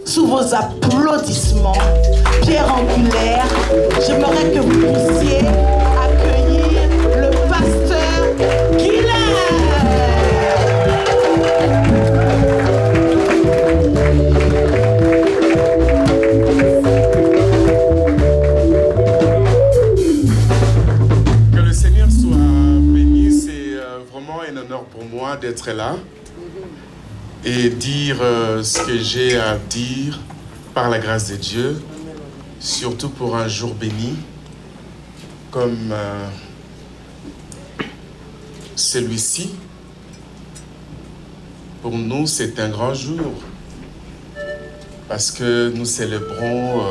Sous vos applaudissements, pierre angulaire, j'aimerais que vous puissiez accueillir le pasteur Que le Seigneur soit béni, c'est vraiment un honneur pour moi d'être là et dire ce que j'ai à dire par la grâce de Dieu, surtout pour un jour béni comme celui-ci. Pour nous, c'est un grand jour parce que nous célébrons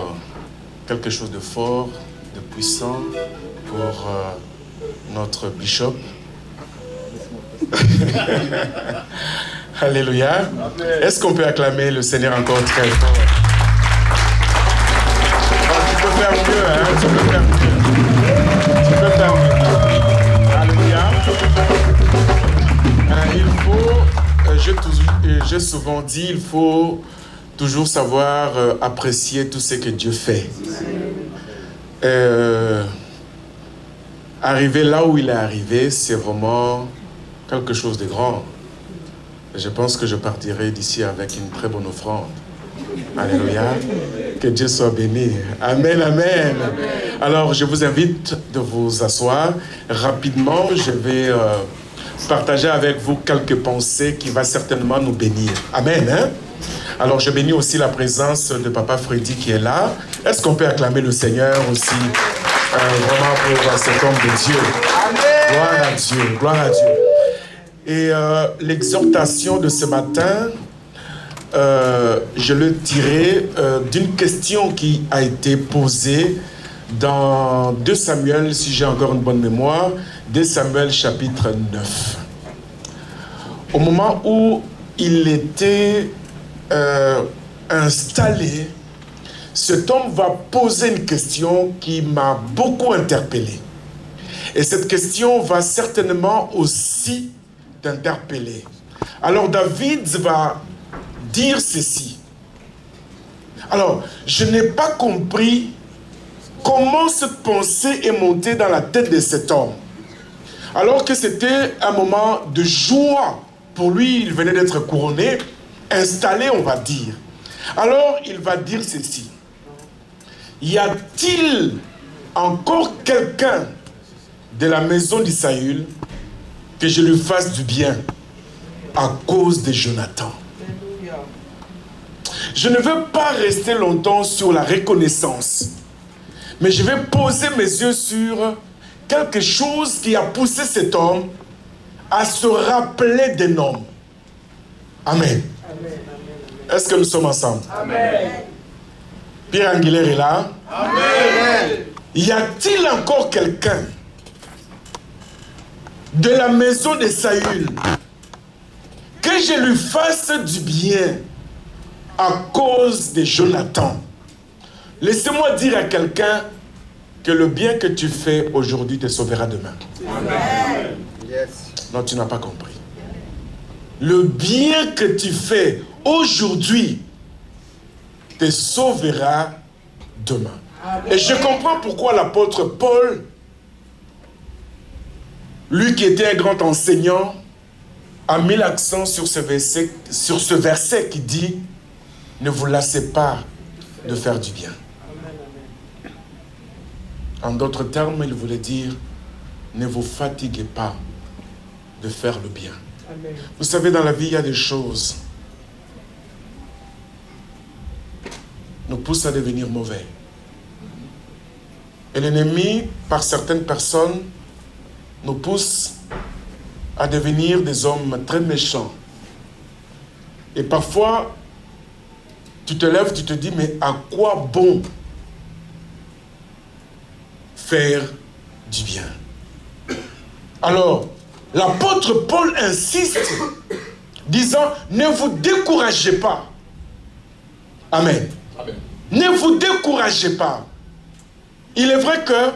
quelque chose de fort, de puissant pour notre bishop. Alléluia. Est-ce qu'on peut acclamer le Seigneur encore très fort? Oh, tu peux faire mieux, hein? Tu peux faire mieux. Tu peux faire mieux. Alléluia. J'ai souvent dit, il faut toujours savoir apprécier tout ce que Dieu fait. Arriver là où il est arrivé, c'est vraiment quelque chose de grand. Je pense que je partirai d'ici avec une très bonne offrande. Alléluia. Que Dieu soit béni. Amen, amen. Alors, je vous invite de vous asseoir. Rapidement, je vais partager avec vous quelques pensées qui vont certainement nous bénir. Amen. Hein? Alors, je bénis aussi la présence de Papa Freddy qui est là. Est-ce qu'on peut acclamer le Seigneur aussi vraiment pour cet homme de Dieu? Amen. Gloire à Dieu, gloire à Dieu. Et l'exhortation de ce matin, je le tirais d'une question qui a été posée dans 2 Samuel, si j'ai encore une bonne mémoire, 2 Samuel chapitre 9. Au moment où il était installé, cet homme va poser une question qui m'a beaucoup interpellé. Et cette question va certainement aussi t'interpeller. Alors David va dire ceci. Alors, je n'ai pas compris comment cette pensée est montée dans la tête de cet homme. Alors que c'était un moment de joie. Pour lui, il venait d'être couronné, installé, on va dire. Alors, il va dire ceci. Y a-t-il encore quelqu'un de la maison d'Issaül que je lui fasse du bien à cause de Jonathan? Je ne veux pas rester longtemps sur la reconnaissance, mais je vais poser mes yeux sur quelque chose qui a poussé cet homme à se rappeler d'un homme. Amen. Est-ce que nous sommes ensemble? Amen. Pierre Angulaire est là. Amen. Y a-t-il encore quelqu'un de la maison de Saül que je lui fasse du bien à cause de Jonathan? Laissez-moi dire à quelqu'un que le bien que tu fais aujourd'hui te sauvera demain. Amen. Yes. Non, tu n'as pas compris. Le bien que tu fais aujourd'hui te sauvera demain. Amen. Et je comprends pourquoi l'apôtre Paul, lui qui était un grand enseignant, a mis l'accent sur ce verset qui dit « Ne vous lassez pas de faire du bien ». En d'autres termes, il voulait dire « Ne vous fatiguez pas de faire le bien ». Vous savez, dans la vie, il y a des choses qui nous poussent à devenir mauvais. Et l'ennemi, par certaines personnes, nous pousse à devenir des hommes très méchants. Et parfois, tu te lèves, tu te dis, mais à quoi bon faire du bien? Alors, l'apôtre Paul insiste, disant, ne vous découragez pas. Amen. Amen. Ne vous découragez pas. Il est vrai que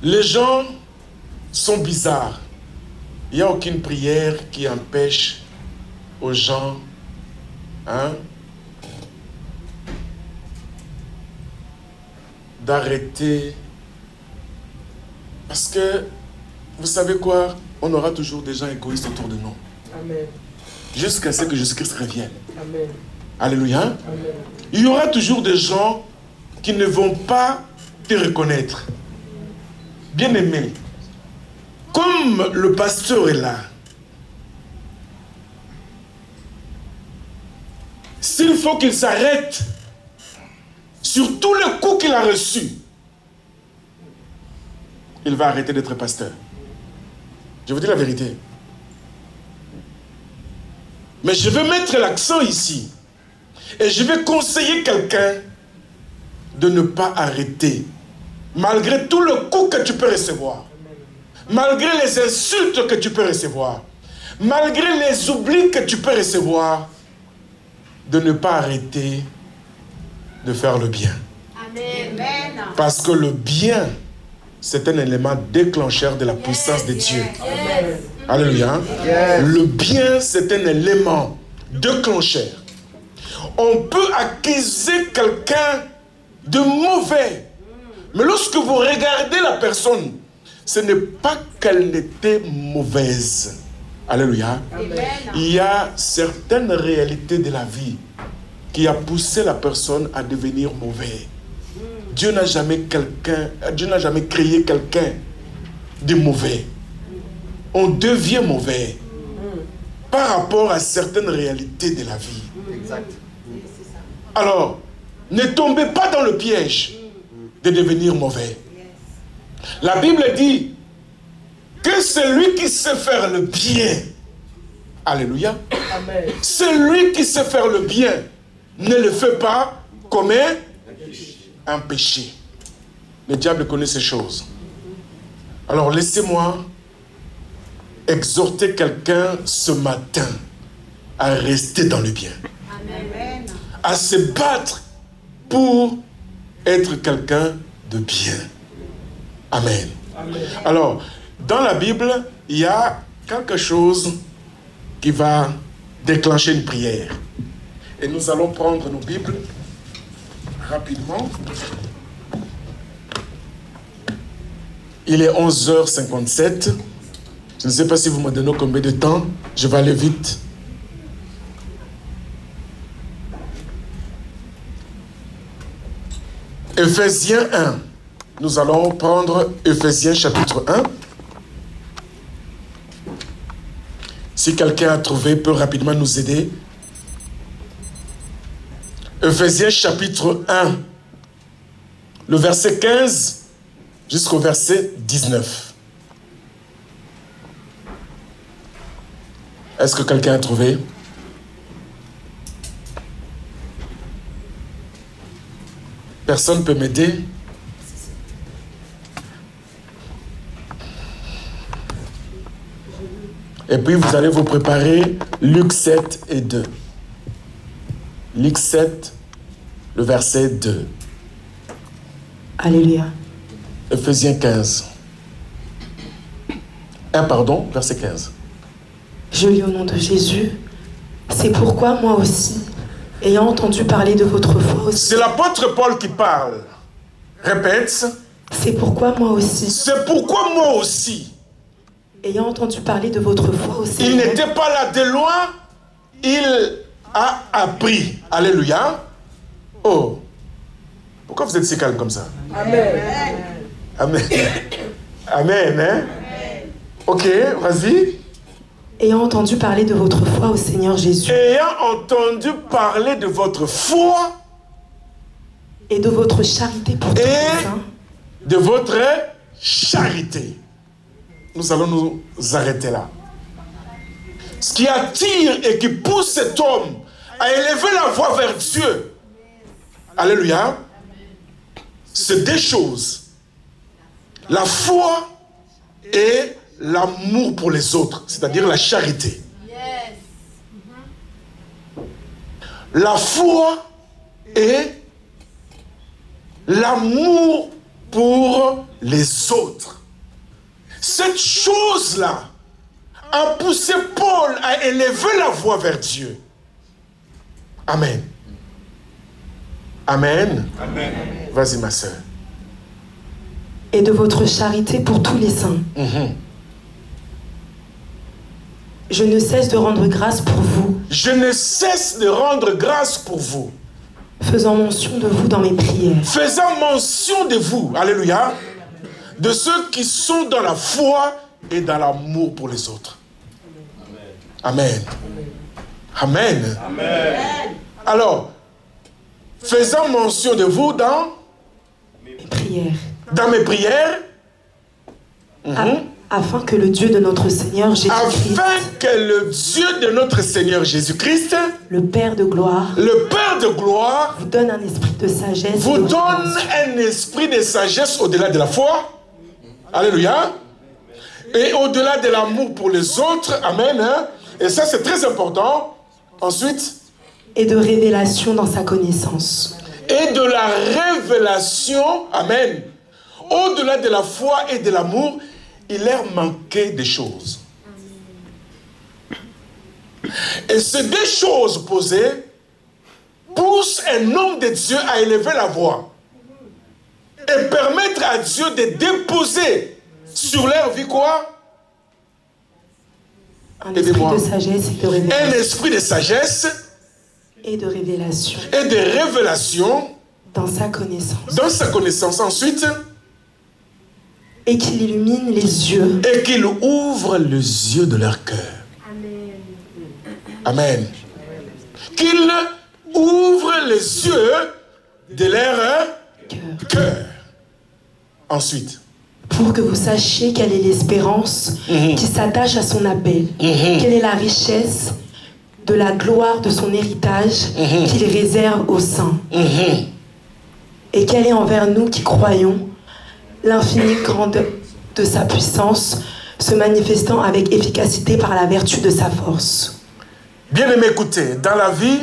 les gens sont bizarres. Il n'y a aucune prière qui empêche aux gens hein, d'arrêter. Parce que, vous savez quoi? On aura toujours des gens égoïstes autour de nous. Amen. Jusqu'à ce que Jésus-Christ revienne. Amen. Alléluia. Amen. Il y aura toujours des gens qui ne vont pas te reconnaître. Bien-aimé, comme le pasteur est là, s'il faut qu'il s'arrête sur tous les coups qu'il a reçus, il va arrêter d'être pasteur. Je vous dis la vérité. Mais je vais mettre l'accent ici. Et je vais conseiller quelqu'un de ne pas arrêter. Malgré tout le coup que tu peux recevoir. Malgré les insultes que tu peux recevoir. Malgré les oublis que tu peux recevoir. De ne pas arrêter de faire le bien. Amen. Parce que le bien, c'est un élément déclencheur de la puissance de Dieu. Amen. Alléluia. Yes. Le bien, c'est un élément déclencheur. On peut accuser quelqu'un de mauvais. Mais lorsque vous regardez la personne, ce n'est pas qu'elle n'était mauvaise. Alléluia. Amen. Il y a certaines réalités de la vie qui a poussé la personne à devenir mauvais. Dieu n'a jamais créé quelqu'un de mauvais. On devient mauvais par rapport à certaines réalités de la vie. Exact. Alors, ne tombez pas dans le piège de devenir mauvais. La Bible dit que celui qui sait faire le bien, alléluia, Amen. celui qui sait faire le bien ne le fait pas comme un péché. Le diable connaît ces choses. Alors laissez-moi exhorter quelqu'un ce matin à rester dans le bien. Amen. À se battre pour être quelqu'un de bien. Amen. Amen. Alors, dans la Bible, il y a quelque chose qui va déclencher une prière. Et nous allons prendre nos Bibles rapidement. Il est 11h57. Je ne sais pas si vous me donnez combien de temps. Je vais aller vite. Ephésiens 1. Nous allons prendre Ephésiens chapitre 1. Si quelqu'un a trouvé, peut rapidement nous aider. Ephésiens chapitre 1. Le verset 15 jusqu'au verset 19. Est-ce que quelqu'un a trouvé? Personne ne peut m'aider? Et puis vous allez vous préparer Luc 7 et 2. Luc 7, le verset 2. Alléluia. Ephésiens 15. Verset 15. Je lis au nom de Jésus. C'est pourquoi moi aussi, ayant entendu parler de votre foi aussi. C'est l'apôtre Paul qui parle. Répète. C'est pourquoi moi aussi, C'est pourquoi moi aussi. ayant entendu parler de votre foi aussi. Il n'était pas là de loin. Il a appris. Alléluia. Oh. Pourquoi vous êtes si calme comme ça? Amen. Amen. Amen, hein? Ok, vas-y. Ayant entendu parler de votre foi au Seigneur Jésus Ayant entendu parler de votre foi et de votre charité pour tous les et saints, de votre charité. Nous allons nous arrêter là. Ce qui attire et qui pousse cet homme à élever la voix vers Dieu, alléluia, c'est deux choses. La foi et l'amour pour les autres, c'est-à-dire la charité. Yes. La foi et l'amour pour les autres. Cette chose-là a poussé Paul à élever la voix vers Dieu. Amen. Amen. Amen. Vas-y, ma sœur. Et de votre charité pour tous les saints. Je ne cesse de rendre grâce pour vous. Je ne cesse de rendre grâce pour vous. Faisant mention de vous dans mes prières. Faisant mention de vous, alléluia, de ceux qui sont dans la foi et dans l'amour pour les autres. Amen. Amen. Amen. Alors, faisant mention de vous dans Mes prières. Dans mes prières, Afin que le Dieu de notre Seigneur Jésus-Christ, afin que le Dieu de notre Seigneur Jésus-Christ, le Père de gloire, le Père de gloire, vous donne un esprit de sagesse. vous et de donne révélation. un esprit de sagesse au-delà de la foi. Alléluia. Et au-delà de l'amour pour les autres. Amen. Hein? Et ça, c'est très important. Ensuite, Et de révélation dans sa connaissance. et de la révélation. Amen. Au-delà de la foi et de l'amour, il leur manquait des choses. Et ces deux choses posées poussent un homme de Dieu à élever la voix et permettre à Dieu de déposer sur leur vie quoi? Un esprit Aidez-moi. de sagesse et de Un révélation. esprit de sagesse Et de révélation et de révélation dans sa connaissance. dans sa connaissance. Ensuite, Et qu'il illumine les yeux et qu'il ouvre les yeux de leur cœur. Amen. Qu'il ouvre les yeux de leur cœur. cœur. Ensuite, Pour que vous sachiez quelle est l'espérance qui s'attache à son appel. Quelle est la richesse de la gloire de son héritage qu'il réserve aux saints. Et quelle est envers nous qui croyons l'infinie grandeur de sa puissance, se manifestant avec efficacité par la vertu de sa force. bien aimé, écoutez, dans la vie,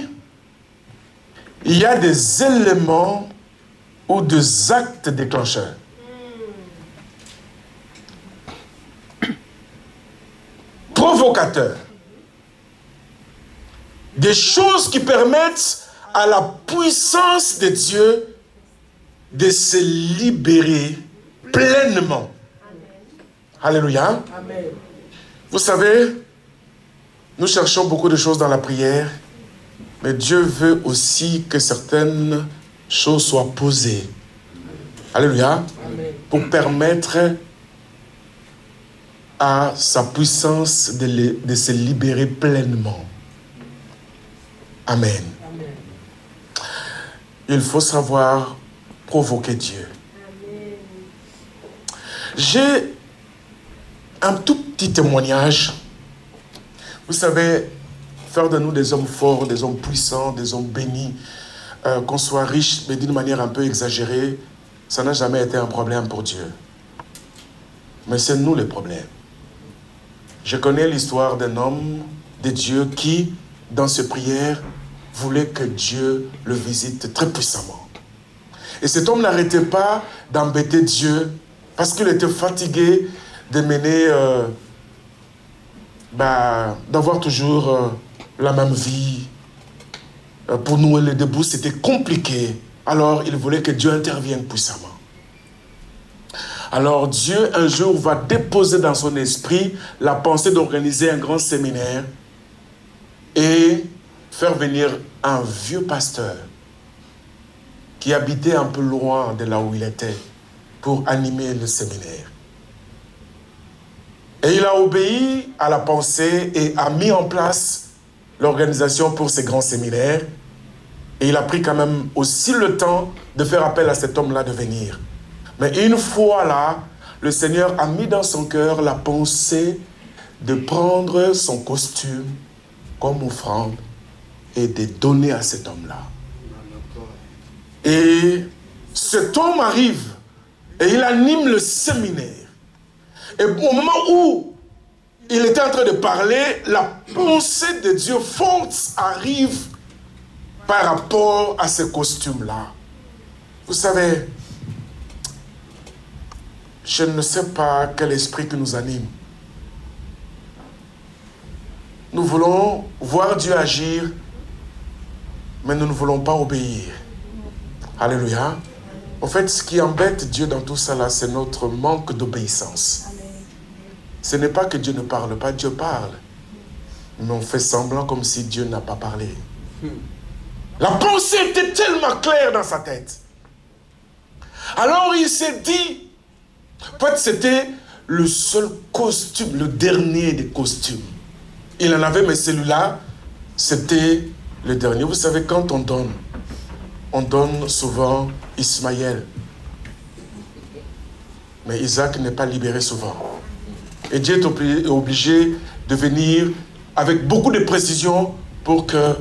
il y a des éléments ou des actes déclencheurs. Provocateurs. Des choses qui permettent à la puissance de Dieu de se libérer pleinement. Alléluia. Vous savez, nous cherchons beaucoup de choses dans la prière, mais Dieu veut aussi que certaines choses soient posées. Alléluia. Pour permettre à sa puissance de se libérer pleinement. Amen. Il faut savoir provoquer Dieu. J'ai un tout petit témoignage. Vous savez, faire de nous des hommes forts, des hommes puissants, des hommes bénis, qu'on soit riche, mais d'une manière un peu exagérée, ça n'a jamais été un problème pour Dieu. Mais c'est nous le problème. Je connais l'histoire d'un homme de Dieu qui, dans ses prières, voulait que Dieu le visite très puissamment. Et cet homme n'arrêtait pas d'embêter Dieu parce qu'il était fatigué de mener, d'avoir toujours la même vie. Pour nouer les debout, c'était compliqué. Alors, il voulait que Dieu intervienne puissamment. Alors, Dieu, un jour, va déposer dans son esprit la pensée d'organiser un grand séminaire et faire venir un vieux pasteur qui habitait un peu loin de là où il était pour animer le séminaire. Et il a obéi à la pensée et a mis en place l'organisation pour ces grands séminaires. Et il a pris quand même aussi le temps de faire appel à cet homme-là de venir. Mais une fois là, le Seigneur a mis dans son cœur la pensée de prendre son costume comme offrande et de donner à cet homme-là. Et cet homme arrive et il anime le séminaire. Et au moment où il était en train de parler, la pensée de Dieu forte arrive par rapport à ce costume-là. Vous savez, je ne sais pas quel esprit qui nous anime. Nous voulons voir Dieu agir, mais nous ne voulons pas obéir. Alléluia. En fait, ce qui embête Dieu dans tout ça, là, c'est notre manque d'obéissance. Ce n'est pas que Dieu ne parle pas, Dieu parle. Mais on fait semblant comme si Dieu n'a pas parlé. La pensée était tellement claire dans sa tête. Alors il s'est dit, en fait, c'était le seul costume, le dernier des costumes. Il en avait, mais celui-là, c'était le dernier. Vous savez, quand on donne souvent Ismaël. Mais Isaac n'est pas libéré souvent. Et Dieu est obligé de venir avec beaucoup de précision pour que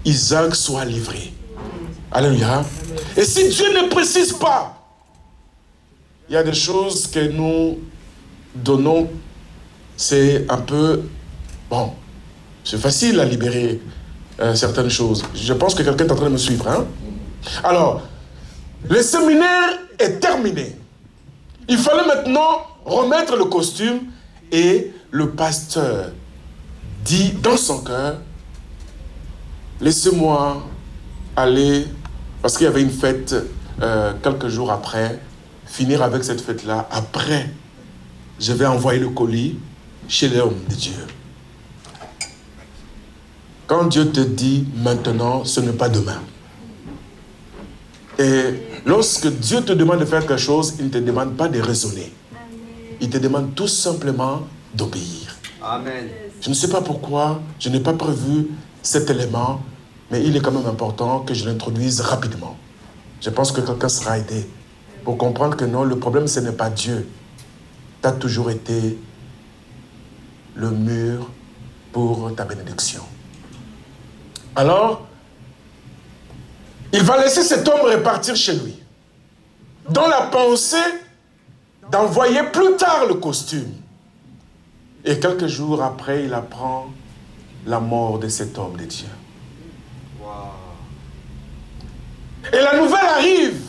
Isaac soit livré. Alléluia. Et si Dieu ne précise pas, il y a des choses que nous donnons, c'est un peu... Bon, c'est facile à libérer certaines choses. Je pense que quelqu'un est en train de me suivre. Hein? Alors, le séminaire est terminé. Il fallait maintenant remettre le costume et le pasteur dit dans son cœur, laissez-moi aller, parce qu'il y avait une fête quelques jours après, finir avec cette fête-là. Après, je vais envoyer le colis chez l'homme de Dieu. Quand Dieu te dit maintenant, ce n'est pas demain. Et lorsque Dieu te demande de faire quelque chose, il ne te demande pas de raisonner. Il te demande tout simplement d'obéir. Amen. Je ne sais pas pourquoi, je n'ai pas prévu cet élément, mais il est quand même important que je l'introduise rapidement. Je pense que quelqu'un sera aidé pour comprendre que non, le problème, ce n'est pas Dieu. Tu as toujours été le mur pour ta bénédiction. Alors, il va laisser cet homme repartir chez lui, dans la pensée d'envoyer plus tard le costume. Et quelques jours après, il apprend la mort de cet homme de Dieu. Wow. Et la nouvelle arrive.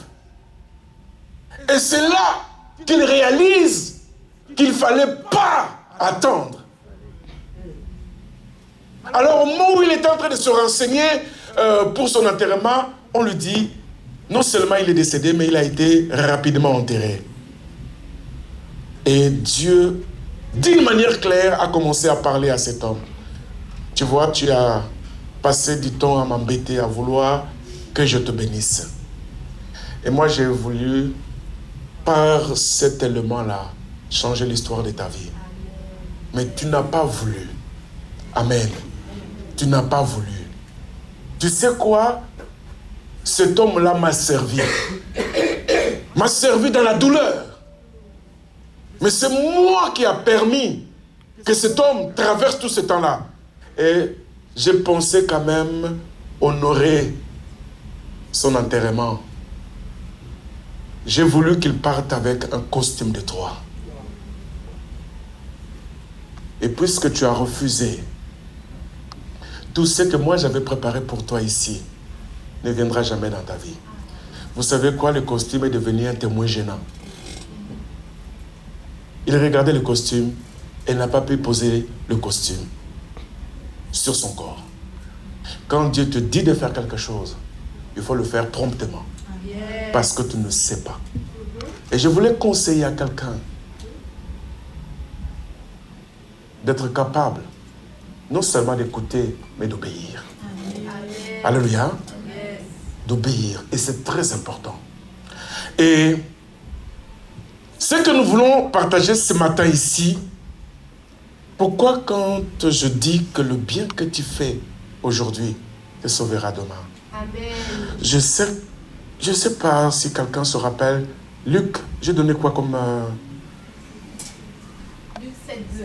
Et c'est là qu'il réalise qu'il ne fallait pas attendre. Alors au moment où il était en train de se renseigner pour son enterrement, on lui dit, non seulement il est décédé, mais il a été rapidement enterré. Et Dieu, d'une manière claire, a commencé à parler à cet homme. Tu vois, tu as passé du temps à m'embêter, à vouloir que je te bénisse. Et moi, j'ai voulu, par cet élément-là, changer l'histoire de ta vie. Mais tu n'as pas voulu. Amen. Tu n'as pas voulu. Tu sais quoi? Cet homme-là m'a servi. M'a servi dans la douleur. Mais c'est moi qui a permis que cet homme traverse tout ce temps-là. Et j'ai pensé quand même honorer son enterrement. J'ai voulu qu'il parte avec un costume de toi. Et puisque tu as refusé, tout ce que moi j'avais préparé pour toi ici ne viendra jamais dans ta vie. Vous savez quoi? Le costume est devenu un témoin gênant. Il regardait le costume et n'a pas pu poser le costume sur son corps. Quand Dieu te dit de faire quelque chose, il faut le faire promptement. Parce que tu ne sais pas. Et je voulais conseiller à quelqu'un d'être capable non seulement d'écouter, mais d'obéir. Alléluia. D'obéir. Et c'est très important. Et ce que nous voulons partager ce matin ici, pourquoi quand je dis que le bien que tu fais aujourd'hui te sauvera demain? Amen. Je sais pas si quelqu'un se rappelle. Luc, j'ai donné quoi comme... Luc 7:2.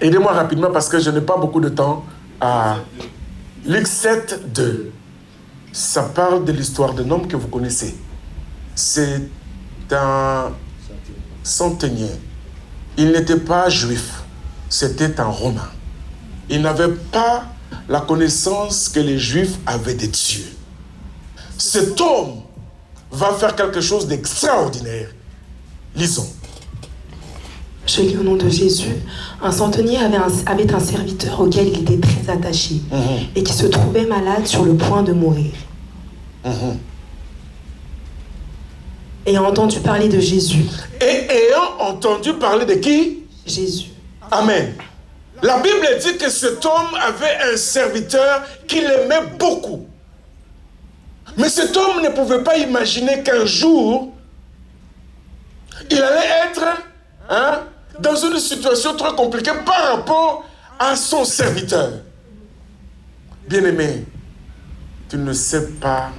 Aidez-moi rapidement parce que je n'ai pas beaucoup de temps. Luc 7:2. Ça parle de l'histoire d'un homme que vous connaissez. C'est un centenier. Il n'était pas juif. C'était un romain. Il n'avait pas la connaissance que les juifs avaient de Dieu. Cet homme va faire quelque chose d'extraordinaire. Lisons. Je lis au nom de Jésus. Un centenier avait un serviteur auquel il était très attaché et qui se trouvait malade sur le point de mourir. Ayant entendu parler de Jésus. Et ayant entendu parler de qui? Jésus. Amen. La Bible dit que cet homme avait un serviteur qu'il aimait beaucoup. Mais cet homme ne pouvait pas imaginer qu'un jour, il allait être dans une situation très compliquée par rapport à son serviteur. Bien-aimé, tu ne sais pas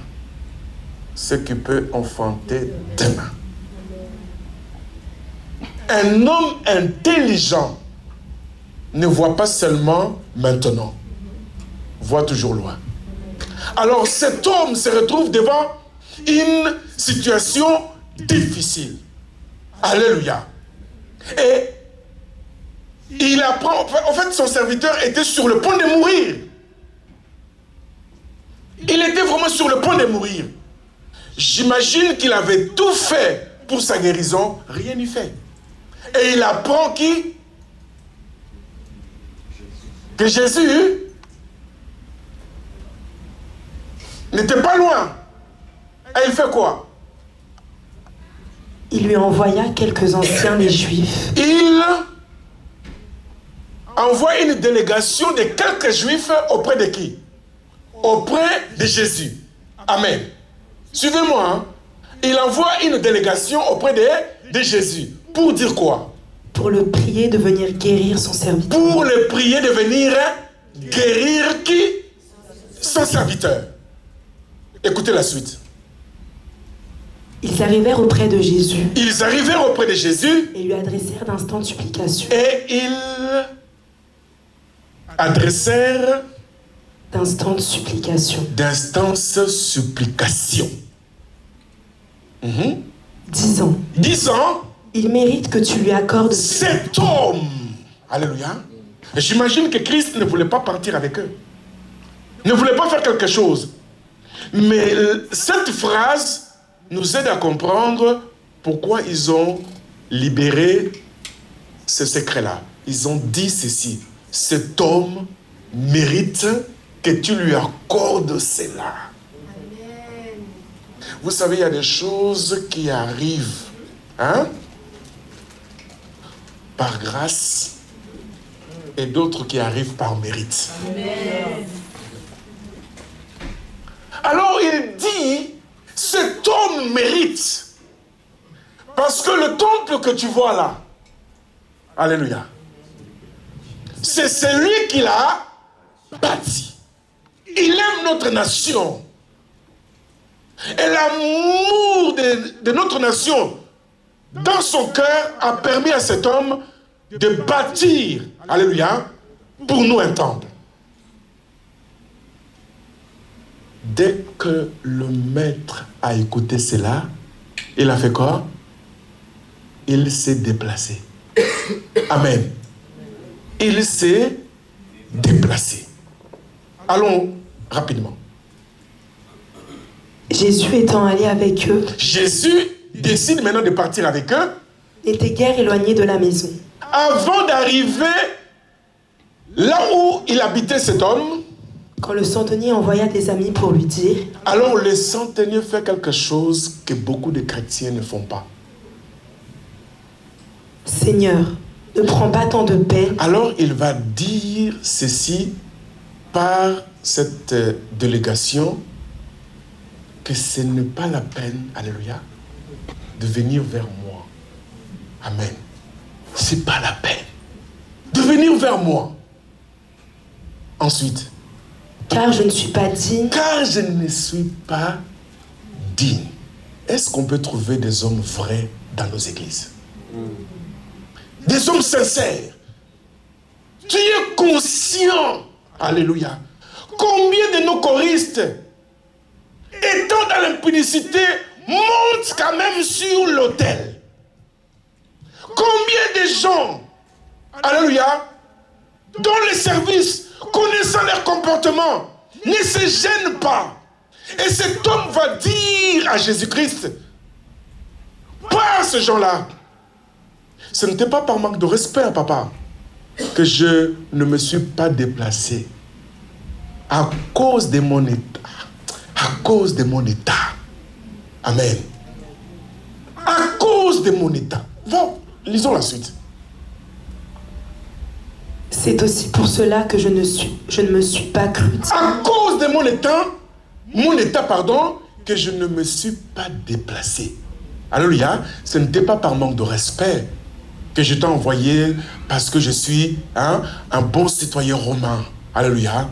ce qui peut enfanter demain. Un homme intelligent ne voit pas seulement maintenant, voit toujours loin. Alors cet homme se retrouve devant une situation difficile. Alléluia. Et il apprend, en fait son serviteur était sur le point de mourir. Il était vraiment sur le point de mourir. J'imagine qu'il avait tout fait pour sa guérison, rien n'y fait. Et il apprend qui? Que Jésus n'était pas loin. Et il fait quoi? Il lui envoya quelques anciens des Juifs. Il envoie une délégation de quelques Juifs auprès de qui? Auprès de Jésus. Amen. Suivez-moi. Hein? Il envoie une délégation auprès de Jésus. Pour dire quoi? Pour le prier de venir guérir son serviteur. Pour le prier de venir guérir qui? Son serviteur. Écoutez la suite. Ils arrivèrent auprès de Jésus. Ils arrivèrent auprès de Jésus. Et lui adressèrent d'instants supplications. Et ils adressèrent d'instantes supplications. D'instances supplications. Disant. Il mérite que tu lui accordes. Cet homme. Alléluia. J'imagine que Christ ne voulait pas partir avec eux. Ne voulait pas faire quelque chose. Mais cette phrase nous aide à comprendre pourquoi ils ont libéré ce secret-là. Ils ont dit ceci. Cet homme mérite que tu lui accordes cela. Amen. Vous savez, il y a des choses qui arrivent par grâce et d'autres qui arrivent par mérite. Amen. Alors il dit, cet homme mérite. Parce que le temple que tu vois là, alléluia, c'est celui qui l'a bâti. Il aime notre nation. Et l'amour de notre nation dans son cœur a permis à cet homme de bâtir, alléluia, pour nous un temple. Dès que le maître a écouté cela, il a fait quoi? Il s'est déplacé. Amen. Il s'est déplacé. Allons rapidement. Jésus étant allé avec eux. Jésus décide maintenant de partir avec eux. N'était guère éloigné de la maison. Avant d'arriver là où il habitait cet homme. Quand le centenier envoya des amis pour lui dire. Alors le centenier fait quelque chose que beaucoup de chrétiens ne font pas. Seigneur, ne prends pas tant de peine. Alors il va dire ceci par cette délégation, que ce n'est pas la peine, alléluia, de venir vers moi. Amen. C'est pas la peine de venir vers moi. Ensuite. Car je ne suis pas digne. Car je ne suis pas digne. Est-ce qu'on peut trouver des hommes vrais dans nos églises? Des hommes sincères. Tu es conscient, alléluia, combien de nos choristes, étant dans l'impudicité, montent quand même sur l'autel. Combien de gens, alléluia, dans les services, connaissant leur comportement, ne se gênent pas. Et cet homme va dire à Jésus-Christ, pas ce gens-là, ce n'était pas par manque de respect à papa que je ne me suis pas déplacé à cause de mon état. à cause de mon état. Amen. À cause de mon état. Bon, lisons la suite. C'est aussi pour cela que je ne me suis pas cru. À cause de mon état, que je ne me suis pas déplacé. Alléluia, ce n'était pas par manque de respect que je t'ai envoyé parce que je suis un bon citoyen romain. Alléluia.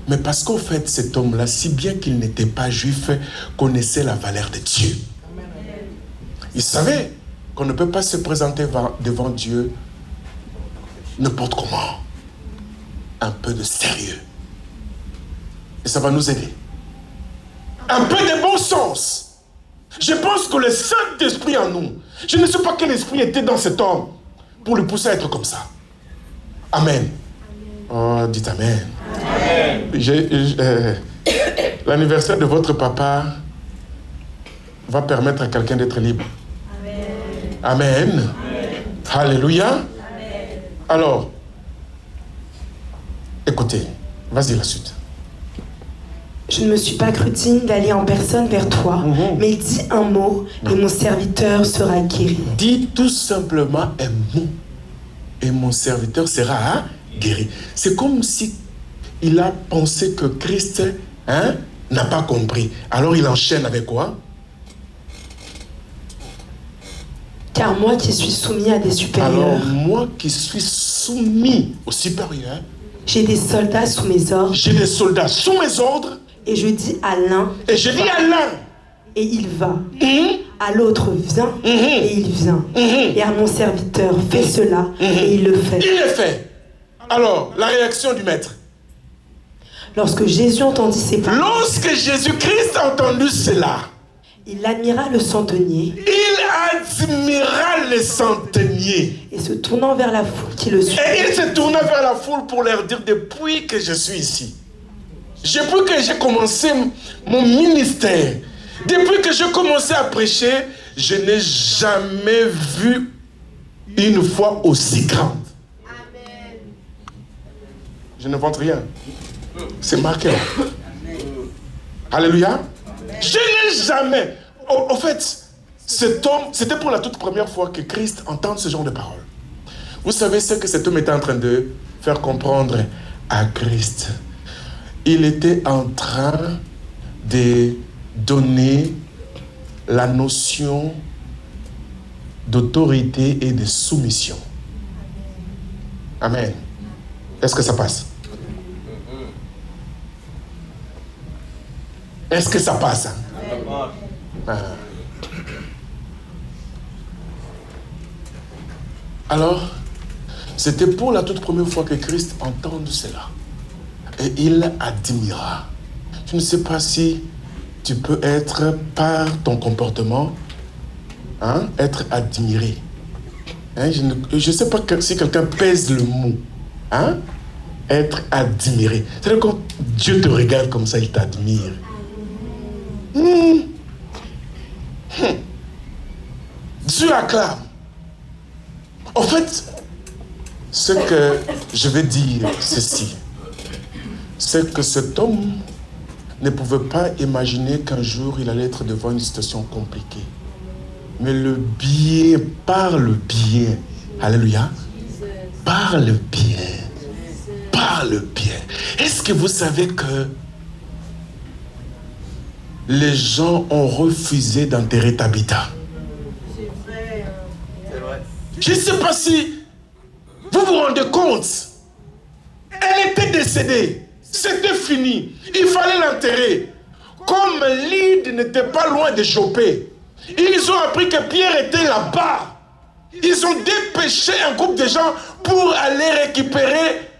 Mais parce qu'au fait, cet homme-là, si bien qu'il n'était pas juif, connaissait la valeur de Dieu. Il savait qu'on ne peut pas se présenter devant Dieu n'importe comment. Un peu de sérieux. Et ça va nous aider. Un peu de bon sens. Je pense que le Saint-Esprit en nous, je ne sais pas quel esprit était dans cet homme pour le pousser à être comme ça. Amen. Oh, dites Amen. L'anniversaire de votre papa va permettre à quelqu'un d'être libre. Amen. Amen. Alléluia. Amen. Alors, écoutez, vas-y la suite. Je ne me suis pas cru digne d'aller en personne vers toi, mais dis un mot et mon serviteur sera guéri. Dis tout simplement un mot et mon serviteur sera guéri. C'est comme si il a pensé que Christ n'a pas compris. Alors il enchaîne avec quoi? Car moi qui suis soumis à des supérieurs. Alors moi qui suis soumis aux supérieurs. J'ai des soldats sous mes ordres. J'ai des soldats sous mes ordres. Et je dis à l'un. Et je dis à l'un. Et il va. À l'autre, viens. Et il vient. Et à mon serviteur, fais cela. Et il le fait. Il le fait. Alors, la réaction du maître. Lorsque Jésus entendit ces paroles. Lorsque Jésus-Christ a entendu cela. Il admira le centenier. Il admira le centenier. Et se tournant vers la foule qui le suivait. Et il se tourna vers la foule pour leur dire, depuis que je suis ici, depuis que j'ai commencé mon ministère, depuis que j'ai commencé à prêcher, je n'ai jamais vu une foi aussi grande. Amen. Je ne vante rien. C'est marqué. Alléluia. Je n'ai jamais... Au fait, cet homme, c'était pour la toute première fois que Christ entend ce genre de paroles. Vous savez ce que cet homme était en train de faire comprendre à Christ? Il était en train de donner la notion d'autorité et de soumission. Amen. Est-ce que ça passe? Est-ce que ça passe? Alors, c'était pour la toute première fois que Christ entend cela. Et il admira. Je ne sais pas si tu peux être, par ton comportement, être admiré. Je ne sais pas si quelqu'un pèse le mot. Être admiré. C'est-à-dire quand Dieu te regarde comme ça, il t'admire. Dieu acclame. En fait, ce que je vais dire, ceci, c'est que cet homme ne pouvait pas imaginer qu'un jour il allait être devant une situation compliquée. Mais le bien, par le bien, alléluia, par le bien, par le bien. Est-ce que vous savez que les gens ont refusé d'enterrer Tabitha? Je ne sais pas si vous vous rendez compte. Elle était décédée. C'était fini. Il fallait l'enterrer. Comme Lyde n'était pas loin de Jopé, ils ont appris que Pierre était là-bas. Ils ont dépêché un groupe de gens pour aller récupérer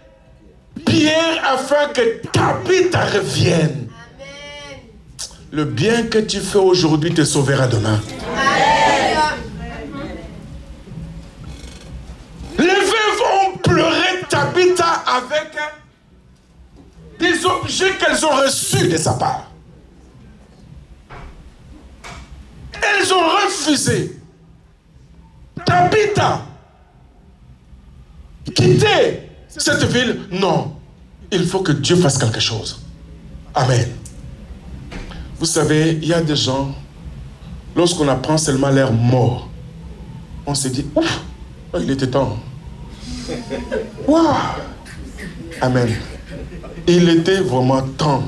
Pierre afin que Tabitha revienne. Amen. Le bien que tu fais aujourd'hui te sauvera demain. Amen. Les veuves ont pleuré Tabitha avec des objets qu'elles ont reçus de sa part. Elles ont refusé. Tabitha, quitter cette ville, non. Il faut que Dieu fasse quelque chose. Amen. Vous savez, il y a des gens, lorsqu'on apprend seulement leur mort, on se dit, ouf, il était temps. Waouh! Amen. Il était vraiment temps.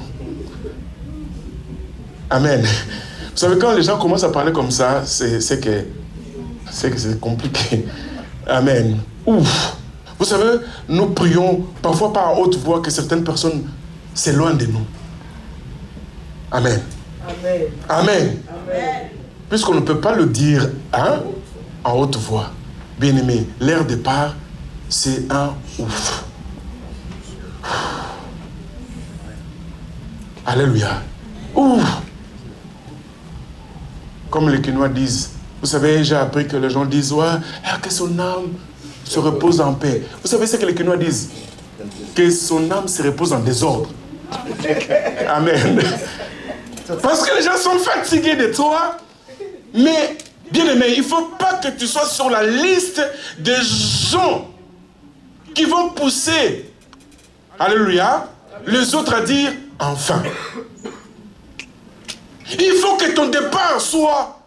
Amen. Vous savez, quand les gens commencent à parler comme ça, c'est que c'est compliqué. Amen. Ouf. Vous savez, nous prions parfois pas à haute voix que certaines personnes s'éloignent de nous. Amen. Amen. Amen. Amen. Puisqu'on ne peut pas le dire en haute voix. Bien-aimé, leur départ, c'est un ouf. Alléluia. Ouf. Comme les Quinois disent, vous savez, j'ai appris que les gens disent, ouais, que son âme se repose en paix. Vous savez ce que les Quinois disent? Que son âme se repose en désordre. Amen. Parce que les gens sont fatigués de toi, mais, bien aimé, il ne faut pas que tu sois sur la liste des gens qui vont pousser, alléluia, les autres à dire, enfin. Il faut que ton départ soit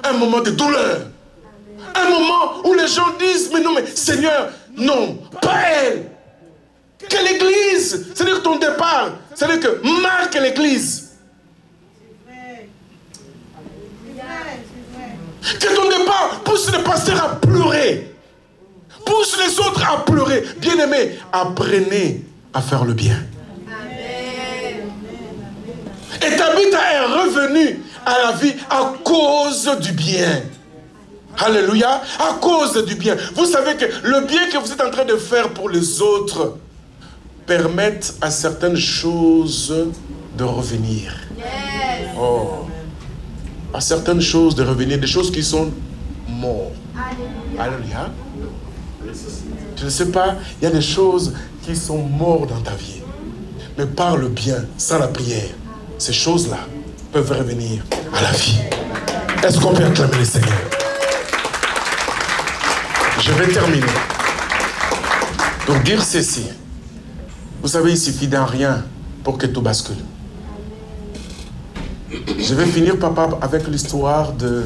un moment de douleur. Un moment où les gens disent, mais non, mais Seigneur, non, pas elle. Que l'église, c'est-à-dire ton départ, c'est-à-dire que marque l'église. Que ton départ pousse le pasteur à pleurer. Pousse les autres à pleurer. Bien-aimés, apprenez à faire le bien. Et Tabitha est revenue à la vie à cause du bien. Alléluia. À cause du bien. Vous savez que le bien que vous êtes en train de faire pour les autres permettent à certaines choses de revenir. Oh. À certaines choses de revenir, des choses qui sont mortes. Alléluia. Je ne sais pas, il y a des choses qui sont mortes dans ta vie. Mais par le bien, sans la prière, ces choses-là peuvent revenir à la vie. Est-ce qu'on peut acclamer le Seigneur? Je vais terminer. Pour dire ceci, vous savez, il suffit d'un rien pour que tout bascule. Je vais finir, papa, avec l'histoire de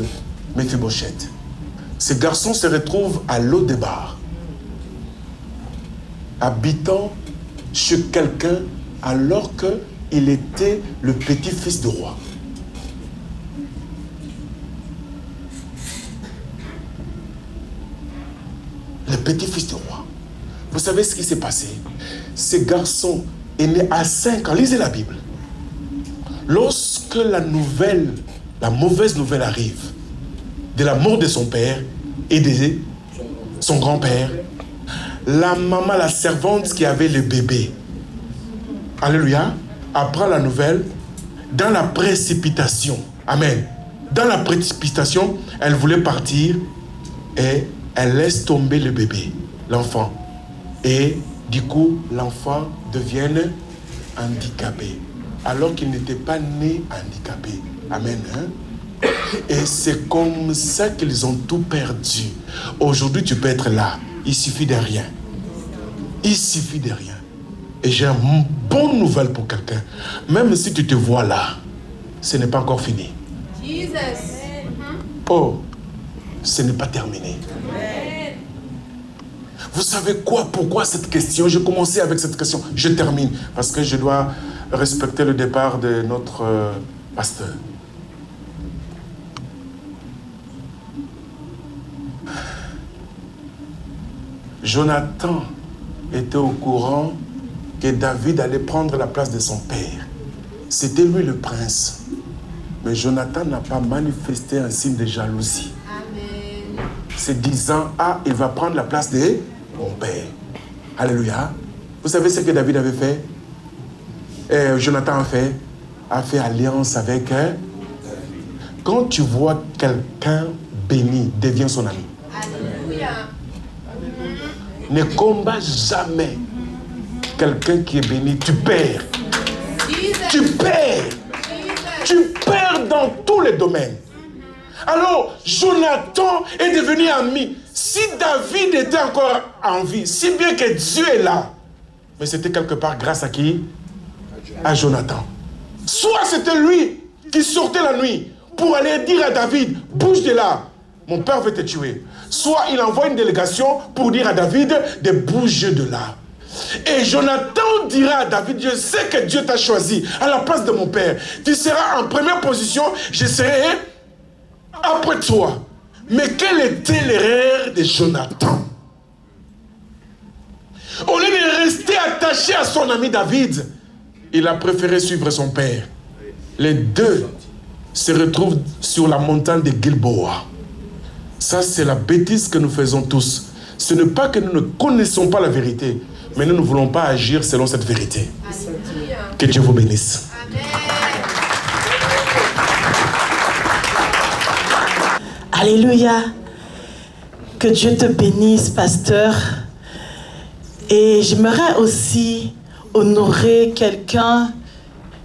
Méphibosheth. Ce garçon se retrouve à Lo-Débar, habitant chez quelqu'un alors qu'il était le petit-fils du roi. Le petit-fils du roi. Vous savez ce qui s'est passé? Ce garçon est né à 5 ans. Lisez la Bible. Lorsque la mauvaise nouvelle arrive de la mort de son père et de son grand-père, la maman, la servante qui avait le bébé, alléluia, apprend la nouvelle dans la précipitation. Amen. Dans la précipitation, elle voulait partir et elle laisse tomber le bébé, l'enfant. Et du coup, l'enfant devient handicapé. Alors qu'il n'était pas né handicapé. Amen. Hein? Et c'est comme ça qu'ils ont tout perdu. Aujourd'hui, tu peux être là. Il suffit de rien. Il suffit de rien. Et j'ai une bonne nouvelle pour quelqu'un. Même si tu te vois là, ce n'est pas encore fini. Jesus. Oh, ce n'est pas terminé. Vous savez quoi? Pourquoi cette question? J'ai commencé avec cette question. Je termine parce que je dois respecter le départ de notre pasteur. Jonathan était au courant que David allait prendre la place de son père. C'était lui le prince. Mais Jonathan n'a pas manifesté un signe de jalousie. Amen. Se disant, il va prendre la place de mon père. Alléluia. Vous savez ce que David avait fait? Jonathan a fait alliance avec. Quand tu vois quelqu'un béni, deviens son ami. Alléluia. Ne combat jamais quelqu'un qui est béni. Tu perds. Tu perds. Tu perds dans tous les domaines. Alors, Jonathan est devenu ami. Si David était encore en vie, si bien que Dieu est là, mais c'était quelque part grâce à qui? À Jonathan. Soit c'était lui qui sortait la nuit pour aller dire à David, bouge de là, mon père veut te tuer. Soit il envoie une délégation pour dire à David de bouger de là. Et Jonathan dira à David, je sais que Dieu t'a choisi à la place de mon père. Tu seras en première position, je serai après toi. Mais quelle était l'erreur de Jonathan? Au lieu de rester attaché à son ami David, il a préféré suivre son père. Les deux se retrouvent sur la montagne de Gilboa. Ça, c'est la bêtise que nous faisons tous. Ce n'est pas que nous ne connaissons pas la vérité, mais nous ne voulons pas agir selon cette vérité. Que Dieu vous bénisse. Alléluia. Que Dieu te bénisse, pasteur. Et j'aimerais aussi honorer quelqu'un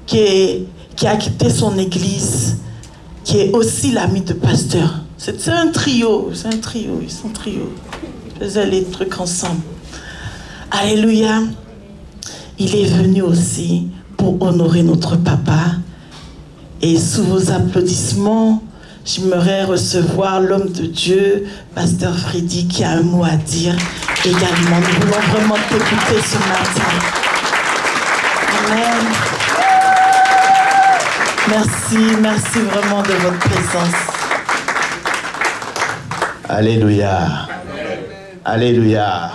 qui a quitté son église, qui est aussi l'ami de pasteur. C'est un trio, ils sont trio. Ils faisaient les trucs ensemble. Alléluia. Il est venu aussi pour honorer notre papa. Et sous vos applaudissements, j'aimerais recevoir l'homme de Dieu, pasteur Freddy, qui a un mot à dire également. Nous voulons vraiment t'écouter ce matin. Amen. Merci vraiment de votre présence. Alléluia. Alléluia.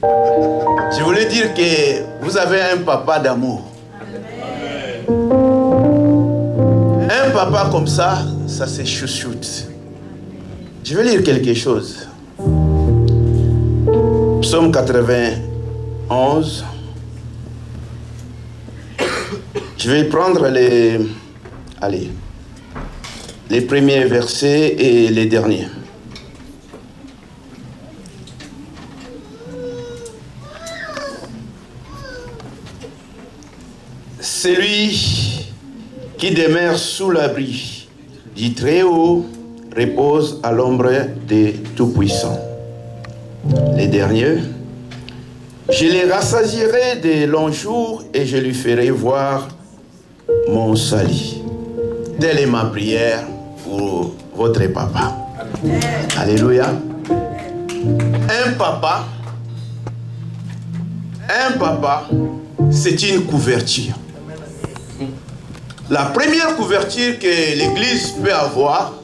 Je voulais dire que vous avez un papa d'amour. Un papa comme ça, ça se chouchoute. Je vais lire quelque chose. Psaume 91. Je vais prendre les premiers versets et les derniers. Celui qui demeure sous l'abri du Très-Haut repose à l'ombre des Tout-Puissants. Les derniers, je les rassasierai de longs jours et je lui ferai voir mon salut. Telle est ma prière pour votre papa. Alléluia. Un papa, c'est une couverture. La première couverture que l'Église peut avoir,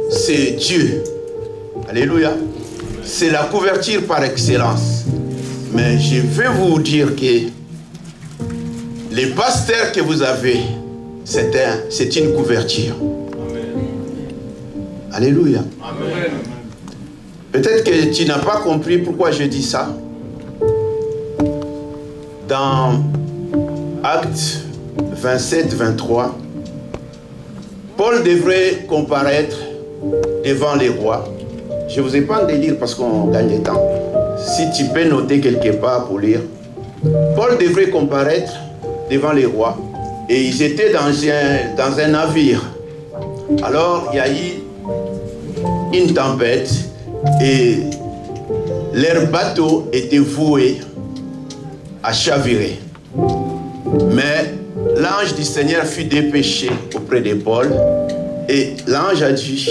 c'est Dieu. Alléluia. C'est la couverture par excellence. Mais je vais vous dire que les pasteurs que vous avez, c'est une couverture. Amen. Alléluia. Amen. Peut-être que tu n'as pas compris pourquoi je dis ça. Dans Actes 27-23, Paul devrait comparaître devant les rois. Je ne vous ai pas de lire parce qu'on gagne du temps. Si tu peux noter quelque part pour lire. Paul devrait comparaître devant les rois. Et ils étaient dans un navire. Alors, il y a eu une tempête et leur bateau était voué à chavirer. Mais l'ange du Seigneur fut dépêché auprès de Paul. Et l'ange a dit,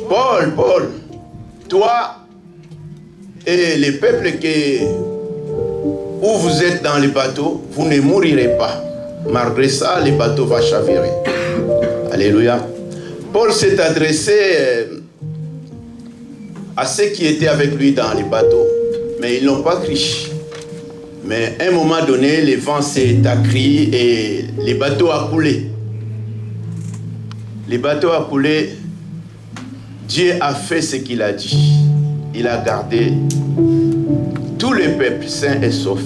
Paul, toi et les peuples où vous êtes dans le bateau, vous ne mourirez pas. Malgré ça, le bateau va chavirer. Alléluia. Paul s'est adressé à ceux qui étaient avec lui dans le bateau, mais ils n'ont pas crié. Mais à un moment donné, le vent s'est accru et le bateau a coulé. Le bateau a coulé. Dieu a fait ce qu'il a dit. Il a gardé tous les peuples sains et saufs.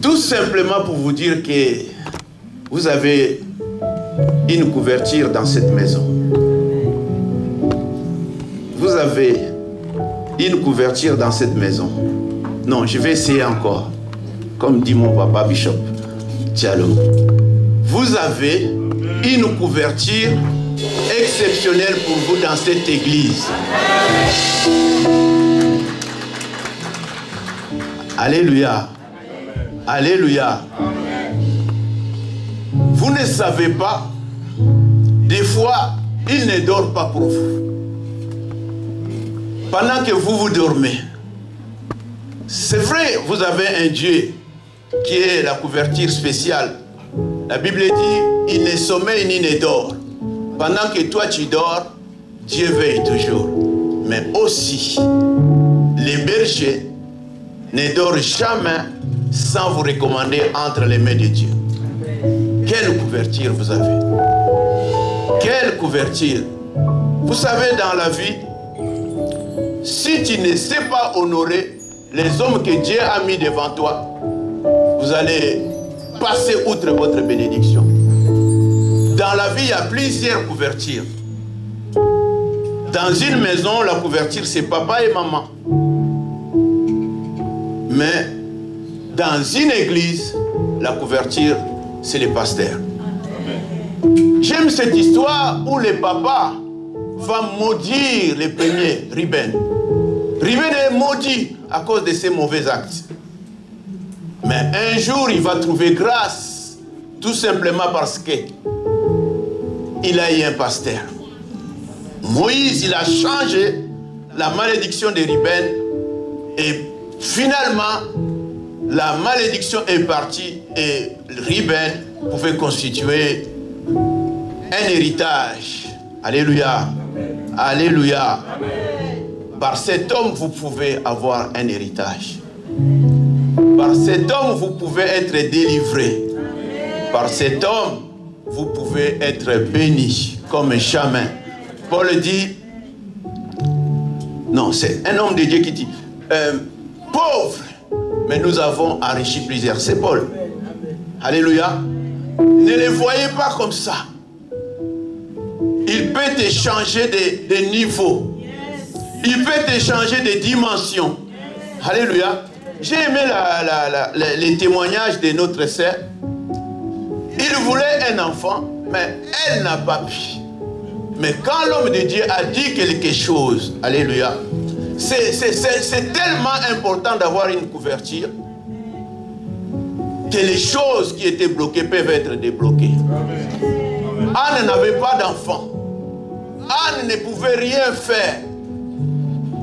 Tout simplement pour vous dire que vous avez une couverture dans cette maison. Vous avez une couverture dans cette maison. Non, je vais essayer encore. Comme dit mon papa Bishop Diallo. Vous avez une couverture exceptionnelle pour vous dans cette église. Alléluia. Alléluia. Vous ne savez pas des fois, il ne dort pas pour vous. Pendant que vous dormez, c'est vrai, vous avez un Dieu qui est la couverture spéciale. La Bible dit, il ne sommeille ni ne dort. Pendant que toi tu dors, Dieu veille toujours. Mais aussi, les bergers ne dorment jamais sans vous recommander entre les mains de Dieu. Quelle couverture vous avez? Quelle couverture? Vous savez, dans la vie, si tu ne sais pas honorer les hommes que Dieu a mis devant toi, vous allez passer outre votre bénédiction. Dans la vie, il y a plusieurs couvertures. Dans une maison, la couverture, c'est papa et maman. Mais dans une église, la couverture, c'est le pasteur. J'aime cette histoire où le papa va maudire les premiers, Ruben. Ruben est maudit à cause de ses mauvais actes. Mais un jour, il va trouver grâce, tout simplement parce que il a eu un pasteur. Moïse, il a changé la malédiction de Ruben et finalement, la malédiction est partie et Ruben pouvait constituer un héritage. Alléluia. Alléluia. Par cet homme, vous pouvez avoir un héritage. Par cet homme, vous pouvez être délivré. Par cet homme, vous pouvez être béni comme jamais. Paul dit, non, c'est un homme de Dieu qui dit, pauvre, mais nous avons enrichi plusieurs. C'est Paul. Alléluia. Ne les voyez pas comme ça. Il peut te changer de niveau. Il peut te changer de dimension. Alléluia. J'ai aimé les témoignages de notre sœur. Il voulait un enfant, mais elle n'a pas pu. Mais quand l'homme de Dieu a dit quelque chose, alléluia, c'est tellement important d'avoir une couverture que les choses qui étaient bloquées peuvent être débloquées. Anne n'avait pas d'enfant. Anne ne pouvait rien faire.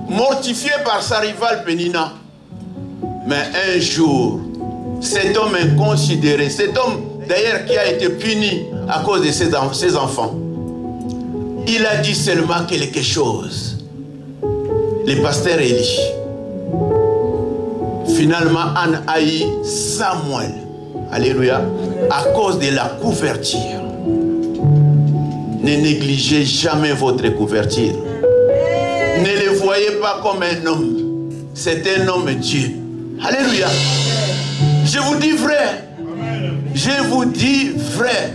Mortifiée par sa rivale Pénina. Mais un jour, cet homme inconsidéré, cet homme d'ailleurs qui a été puni à cause de ses enfants, il a dit seulement quelque chose. Le pasteur Élie. Finalement, Anne a eu Samuel. Alléluia. À cause de la couverture. Ne négligez jamais votre couverture. Ne le voyez pas comme un homme. C'est un homme Dieu. Alléluia. Je vous dis vrai. Je vous dis vrai.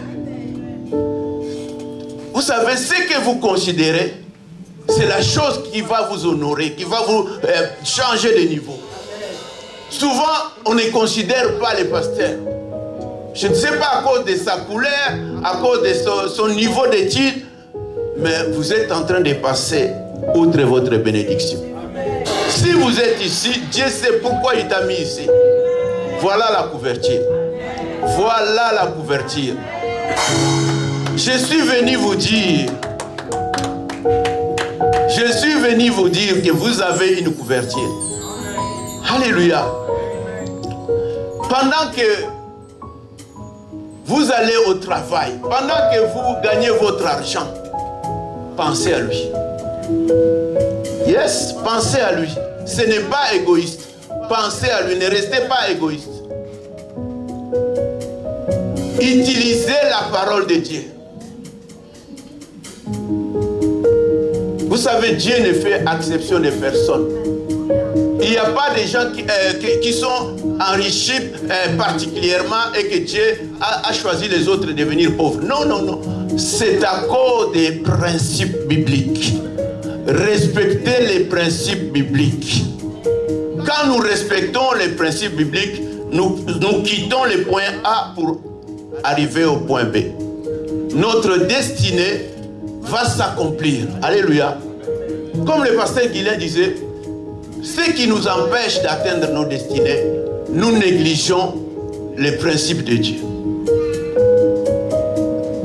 Vous savez, ce que vous considérez, c'est la chose qui va vous honorer, qui va vous changer de niveau. Souvent, on ne considère pas les pasteurs. Je ne sais pas à cause de sa couleur, à cause de son niveau d'études, mais vous êtes en train de passer outre votre bénédiction. Si vous êtes ici, Dieu sait pourquoi il t'a mis ici. Voilà la couverture. Voilà la couverture. Je suis venu vous dire, que vous avez une couverture. Alléluia. Pendant que vous allez au travail, pendant que vous gagnez votre argent, pensez à lui. Yes, pensez à lui. Ce n'est pas égoïste. Pensez à lui, ne restez pas égoïste. Utilisez la parole de Dieu. Vous savez, Dieu ne fait exception de personne. Il n'y a pas de gens qui sont enrichis particulièrement et que Dieu a choisi les autres de devenir pauvres. Non, non, non. C'est à cause des principes bibliques. Respectez les principes bibliques. Quand nous respectons les principes bibliques, nous quittons le point A pour arriver au point B. Notre destinée va s'accomplir. Alléluia. Comme le pasteur Guilain disait, ce qui nous empêche d'atteindre nos destinées, nous négligeons les principes de Dieu.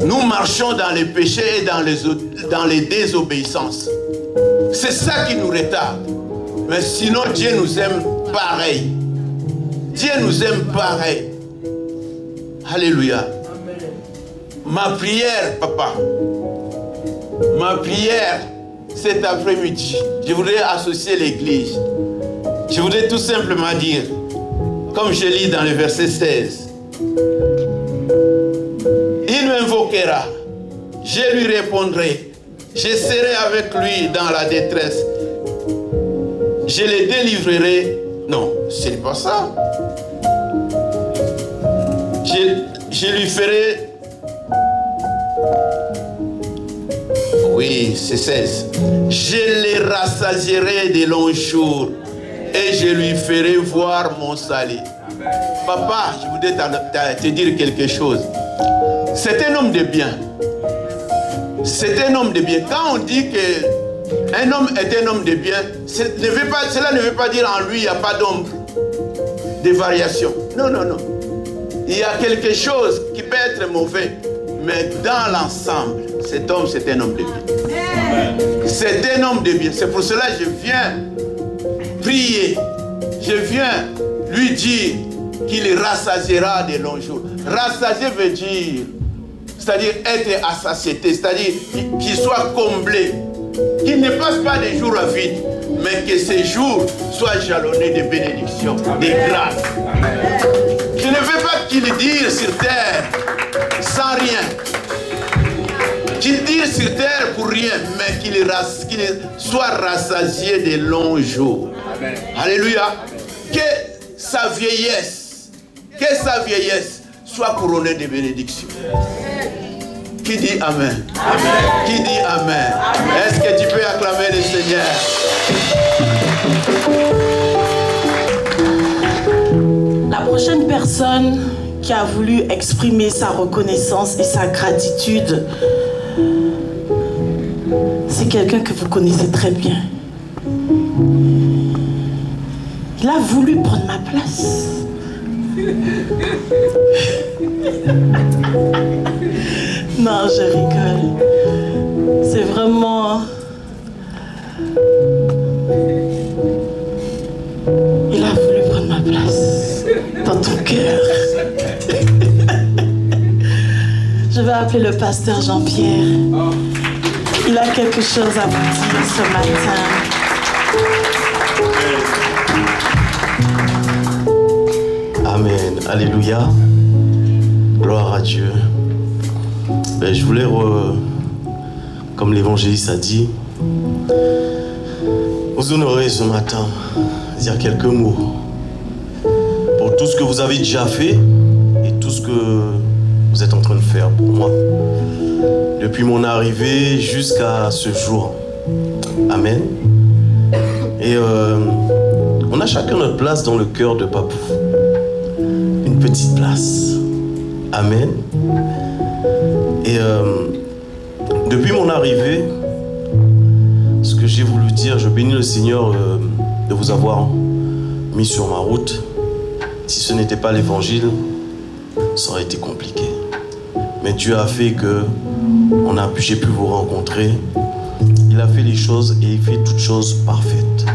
nous marchons dans les péchés et dans les désobéissances. C'est ça qui nous retarde. Mais sinon, Dieu nous aime pareil. Dieu nous aime pareil. Alléluia. Ma prière, papa, ma prière cet après-midi, je voudrais associer l'église. Je voudrais tout simplement dire, comme je lis dans le verset 16, il m'invoquera, je lui répondrai, je serai avec lui dans la détresse, je le délivrerai. Non, ce n'est pas ça. Je lui ferai. Oui, c'est 16. Je les rassasierai de longs jours et je lui ferai voir mon salut. Papa, je voudrais te dire quelque chose. C'est un homme de bien. C'est un homme de bien. Quand on dit qu'un homme est un homme de bien, cela ne veut pas dire en lui il n'y a pas d'ombre de variation. Non, non, non. Il y a quelque chose qui peut être mauvais, mais dans l'ensemble, cet homme, c'est un homme de bien. C'est un homme de bien. C'est pour cela que je viens prier. Je viens lui dire qu'il rassasiera de longs jours. Rassasier veut dire, c'est-à-dire être à satiété, c'est-à-dire qu'il soit comblé, qu'il ne passe pas des jours à vide, mais que ces jours soient jalonnés de bénédictions, de grâce. Je ne veux pas qu'il dise sur terre sans rien, qu'il dise sur terre pour rien, mais qu'il soit rassasié de longs jours. Amen. Alléluia. Que sa vieillesse soit couronnée de bénédictions. Qui dit Amen? Amen. Qui dit Amen? Est-ce que tu peux acclamer le Seigneur? La prochaine personne qui a voulu exprimer sa reconnaissance et sa gratitude, c'est quelqu'un que vous connaissez très bien. Il a voulu prendre ma place. Non, je rigole. C'est vraiment... Il a voulu prendre ma place dans ton cœur. Je vais appeler le pasteur Jean-Pierre. Il a quelque chose à vous dire ce matin. Amen. Alléluia. Gloire à Dieu. Je voulais, comme l'évangéliste a dit, vous honorer ce matin, dire quelques mots pour tout ce que vous avez déjà fait et tout ce que vous êtes en train de faire pour moi depuis mon arrivée jusqu'à ce jour. Amen. Et on a chacun notre place dans le cœur de Papou. Une petite place. Amen. Et depuis mon arrivée, ce que j'ai voulu dire, je bénis le Seigneur de vous avoir mis sur ma route. Si ce n'était pas l'évangile, ça aurait été compliqué. Mais Dieu a fait que j'ai pu vous rencontrer. Il a fait les choses et il fait toutes choses parfaites.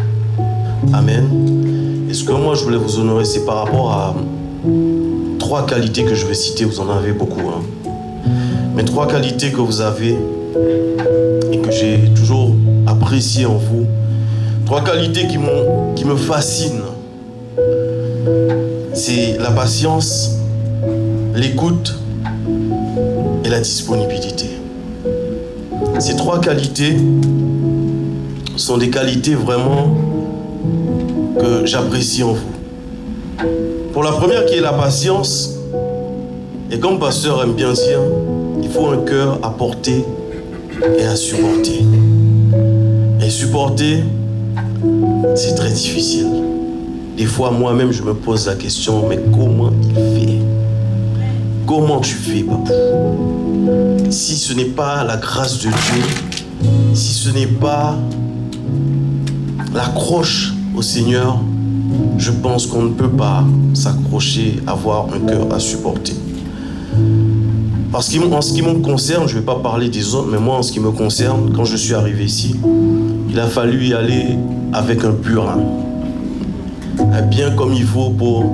Amen. Et ce que moi je voulais vous honorer, c'est par rapport à 3 qualités que je vais citer. Vous en avez beaucoup, hein. Mais 3 qualités que vous avez et que j'ai toujours appréciées en vous. 3 qualités qui me fascinent. C'est la patience, l'écoute et la disponibilité. Ces 3 qualités sont des qualités vraiment que j'apprécie en vous. Pour la première qui est la patience, et comme pasteur aime bien dire, il faut un cœur à porter et à supporter. Et supporter, c'est très difficile. Des fois, moi-même, je me pose la question, mais comment il fait? Comment tu fais, Papou? Si ce n'est pas la grâce de Dieu, si ce n'est pas l'accroche au Seigneur, je pense qu'on ne peut pas s'accrocher, avoir un cœur à supporter. Parce qu'en ce qui me concerne, je ne vais pas parler des autres, mais moi, en ce qui me concerne, quand je suis arrivé ici, il a fallu y aller avec un purin. Bien comme il faut pour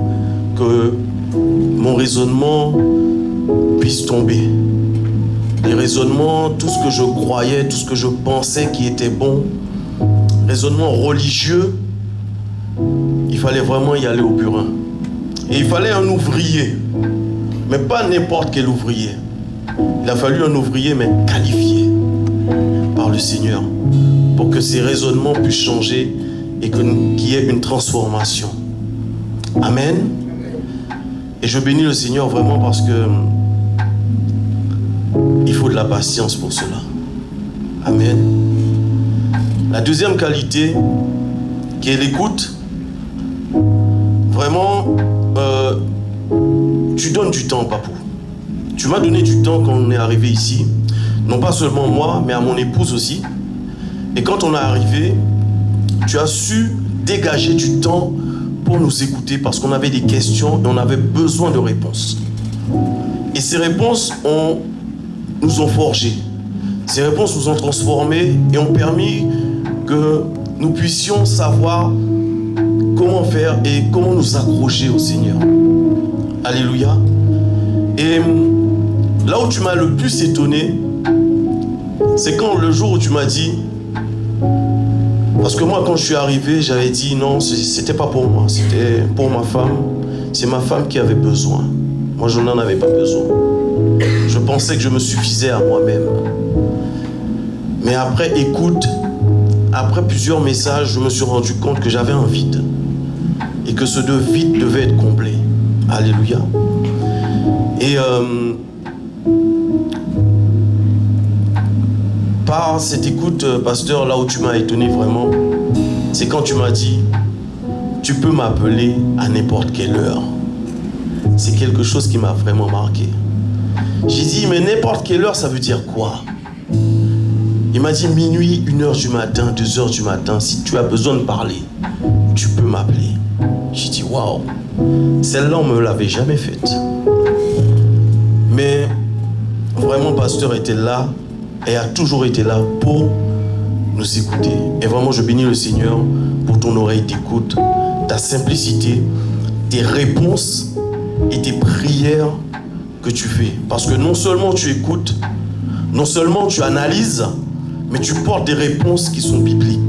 que mon raisonnement puisse tomber. Les raisonnements, tout ce que je croyais, tout ce que je pensais qui était bon, raisonnement religieux, il fallait vraiment y aller au purin. Et il fallait un ouvrier, mais pas n'importe quel ouvrier. Il a fallu un ouvrier, mais qualifié par le Seigneur, pour que ces raisonnements puissent changer et qu'il y ait une transformation. Amen. Et je bénis le Seigneur vraiment parce que il faut de la patience pour cela. Amen. La deuxième qualité, qui est l'écoute, vraiment, tu donnes du temps, papou. Tu m'as donné du temps quand on est arrivé ici. Non pas seulement moi, mais à mon épouse aussi. Et quand on est arrivé, tu as su dégager du temps pour nous écouter parce qu'on avait des questions et on avait besoin de réponses. Et ces réponses nous ont forgés. Ces réponses nous ont transformés et ont permis que nous puissions savoir comment faire et comment nous accrocher au Seigneur. Alléluia. Et là où tu m'as le plus étonné, c'est quand le jour où tu m'as dit, parce que moi quand je suis arrivé, j'avais dit non, c'était pas pour moi, c'était pour ma femme. C'est ma femme qui avait besoin. Moi je n'en avais pas besoin. Je pensais que je me suffisais à moi-même. Mais après écoute, après plusieurs messages, je me suis rendu compte que j'avais un vide. Et que ce vide devait être comblé. Alléluia. Et par cette écoute, pasteur, là où tu m'as étonné vraiment, c'est quand tu m'as dit, tu peux m'appeler à n'importe quelle heure. C'est quelque chose qui m'a vraiment marqué. J'ai dit, mais n'importe quelle heure, ça veut dire quoi? Il m'a dit minuit, 1h du matin, 2h du matin, si tu as besoin de parler, tu peux m'appeler. J'ai dit, waouh, celle-là, on ne me l'avait jamais faite. Mais vraiment, pasteur était là et a toujours été là pour nous écouter. Et vraiment, je bénis le Seigneur pour ton oreille d'écoute, ta simplicité, tes réponses et tes prières que tu fais. Parce que non seulement tu écoutes, non seulement tu analyses, mais tu portes des réponses qui sont bibliques.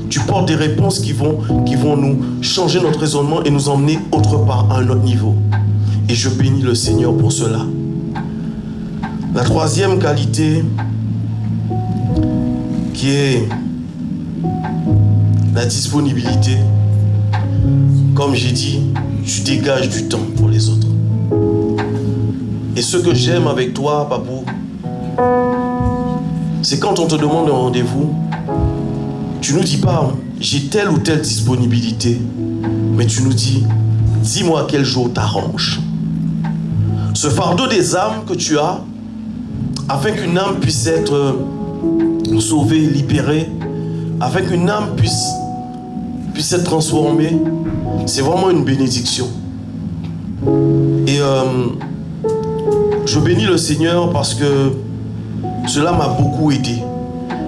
Tu portes des réponses qui vont nous changer notre raisonnement et nous emmener autre part, à un autre niveau. Et je bénis le Seigneur pour cela. La troisième qualité, qui est la disponibilité. Comme j'ai dit, tu dégages du temps pour les autres. Et ce que j'aime avec toi, papou, c'est quand on te demande un rendez-vous, tu nous dis pas j'ai telle ou telle disponibilité, mais tu nous dis dis-moi quel jour t'arrange. Ce fardeau des âmes que tu as, afin qu'une âme puisse être sauvée, libérée, afin qu'une âme puisse être transformée, c'est vraiment une bénédiction. Et je bénis le Seigneur parce que cela m'a beaucoup aidé.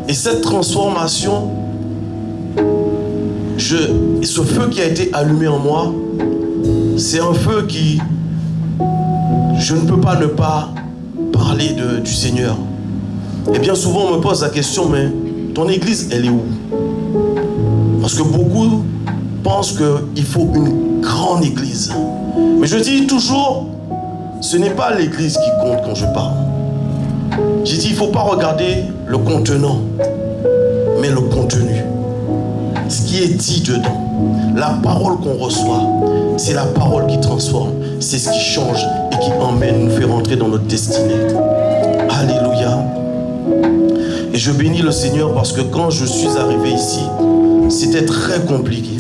Et cette transformation, ce feu qui a été allumé en moi, c'est un feu qui, je ne peux pas ne pas parler du Seigneur. Et bien souvent on me pose la question, mais ton église, elle est où? Parce que beaucoup pensent qu'il faut une grande église. Mais je dis toujours, ce n'est pas l'église qui compte quand je parle. J'ai dit, il ne faut pas regarder le contenant, mais le contenu. Ce qui est dit dedans. La parole qu'on reçoit, c'est la parole qui transforme. C'est ce qui change et qui emmène, nous fait rentrer dans notre destinée. Alléluia. Et je bénis le Seigneur parce que quand je suis arrivé ici, c'était très compliqué.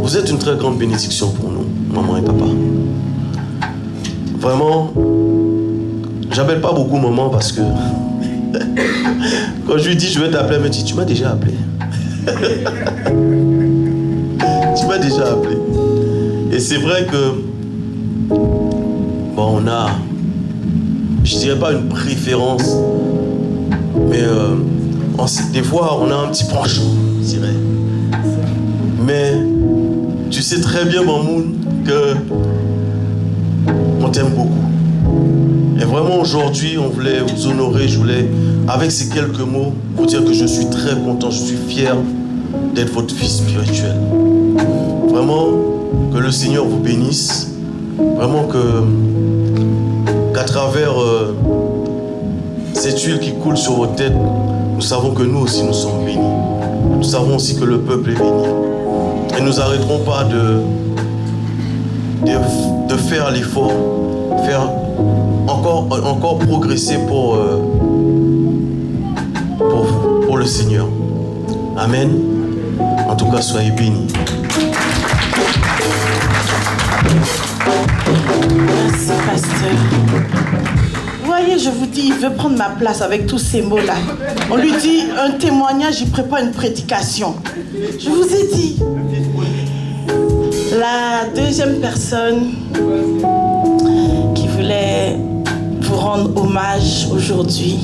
Vous êtes une très grande bénédiction pour nous, maman et papa. Vraiment, j'appelle pas beaucoup maman parce que quand je lui dis je vais t'appeler, elle me dit tu m'as déjà appelé. Tu pouvait déjà appeler. Et c'est vrai que, bon, on a, je dirais pas une préférence, mais des fois, on a un petit penchant, je dirais. Mais tu sais très bien, Mamoun, que on t'aime beaucoup. Et vraiment, aujourd'hui, on voulait vous honorer. Je voulais, avec ces quelques mots, vous dire que je suis très content, je suis fier d'être votre fils spirituel. Vraiment, que le Seigneur vous bénisse. Vraiment qu'à travers cette huile qui coule sur vos têtes, nous savons que nous aussi nous sommes bénis. Nous savons aussi que le peuple est béni. Et nous n'arrêterons pas de faire l'effort, faire encore progresser pour vous, pour le Seigneur. Amen. En tout cas, soyez bénis. Merci, pasteur. Vous voyez, je vous dis, il veut prendre ma place avec tous ces mots-là. On lui dit un témoignage, il prépare une prédication. Je vous ai dit. La deuxième personne qui voulait vous rendre hommage aujourd'hui,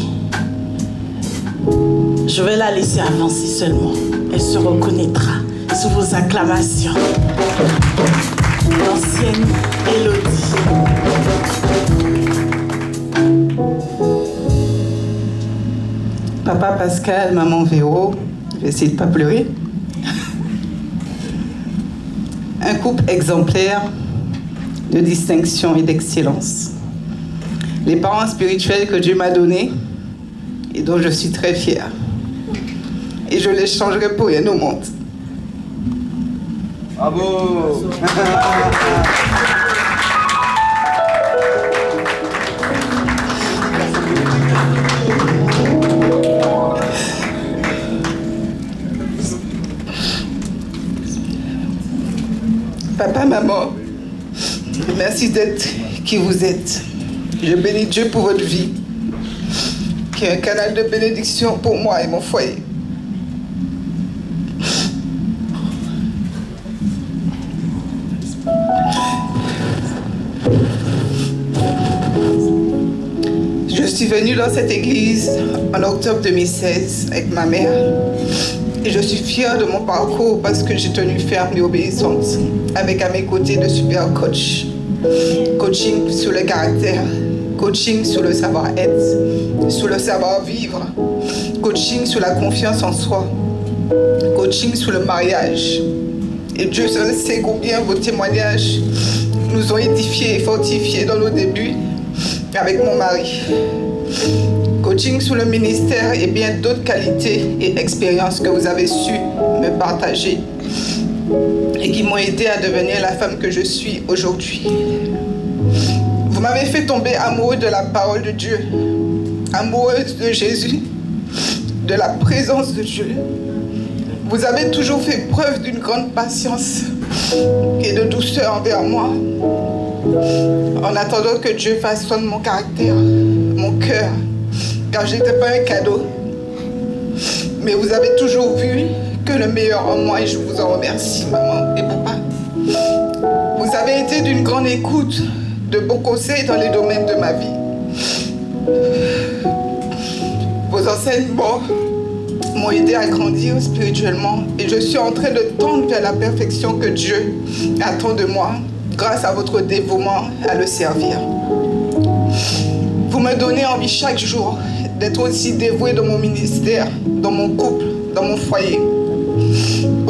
je vais la laisser avancer seulement. Elle se reconnaîtra sous vos acclamations. L'ancienne Élodie. Papa Pascal, maman Véro, je vais essayer de ne pas pleurer. Un couple exemplaire de distinction et d'excellence. Les parents spirituels que Dieu m'a donnés et dont je suis très fière. Et je les changerai pour rien au monde. Bravo. Papa, maman, merci d'être qui vous êtes. Je bénis Dieu pour votre vie, qui est un canal de bénédiction pour moi et mon foyer. Je suis venue dans cette église en octobre 2016 avec ma mère. Et je suis fière de mon parcours parce que j'ai tenu ferme et obéissante, avec à mes côtés de super coachs. Coaching sur le caractère, coaching sur le savoir-être, sur le savoir-vivre, coaching sur la confiance en soi, coaching sur le mariage. Et Dieu seul sait combien vos témoignages nous ont édifiés et fortifiés dans nos débuts avec mon mari. Coaching sur le ministère et bien d'autres qualités et expériences que vous avez su me partager et qui m'ont aidé à devenir la femme que je suis aujourd'hui. Vous m'avez fait tomber amoureux de la parole de Dieu, amoureuse de Jésus, de la présence de Dieu. Vous avez toujours fait preuve d'une grande patience et de douceur envers moi, en attendant que Dieu façonne mon caractère, mon cœur, car je n'étais pas un cadeau. Mais vous avez toujours vu que le meilleur en moi et je vous en remercie, maman et papa. Vous avez été d'une grande écoute, de bons conseils dans les domaines de ma vie. Vos enseignements m'ont aidé à grandir spirituellement et je suis en train de tendre vers la perfection que Dieu attend de moi grâce à votre dévouement à le servir. Vous me donnez envie chaque jour d'être aussi dévouée dans mon ministère, dans mon couple, dans mon foyer.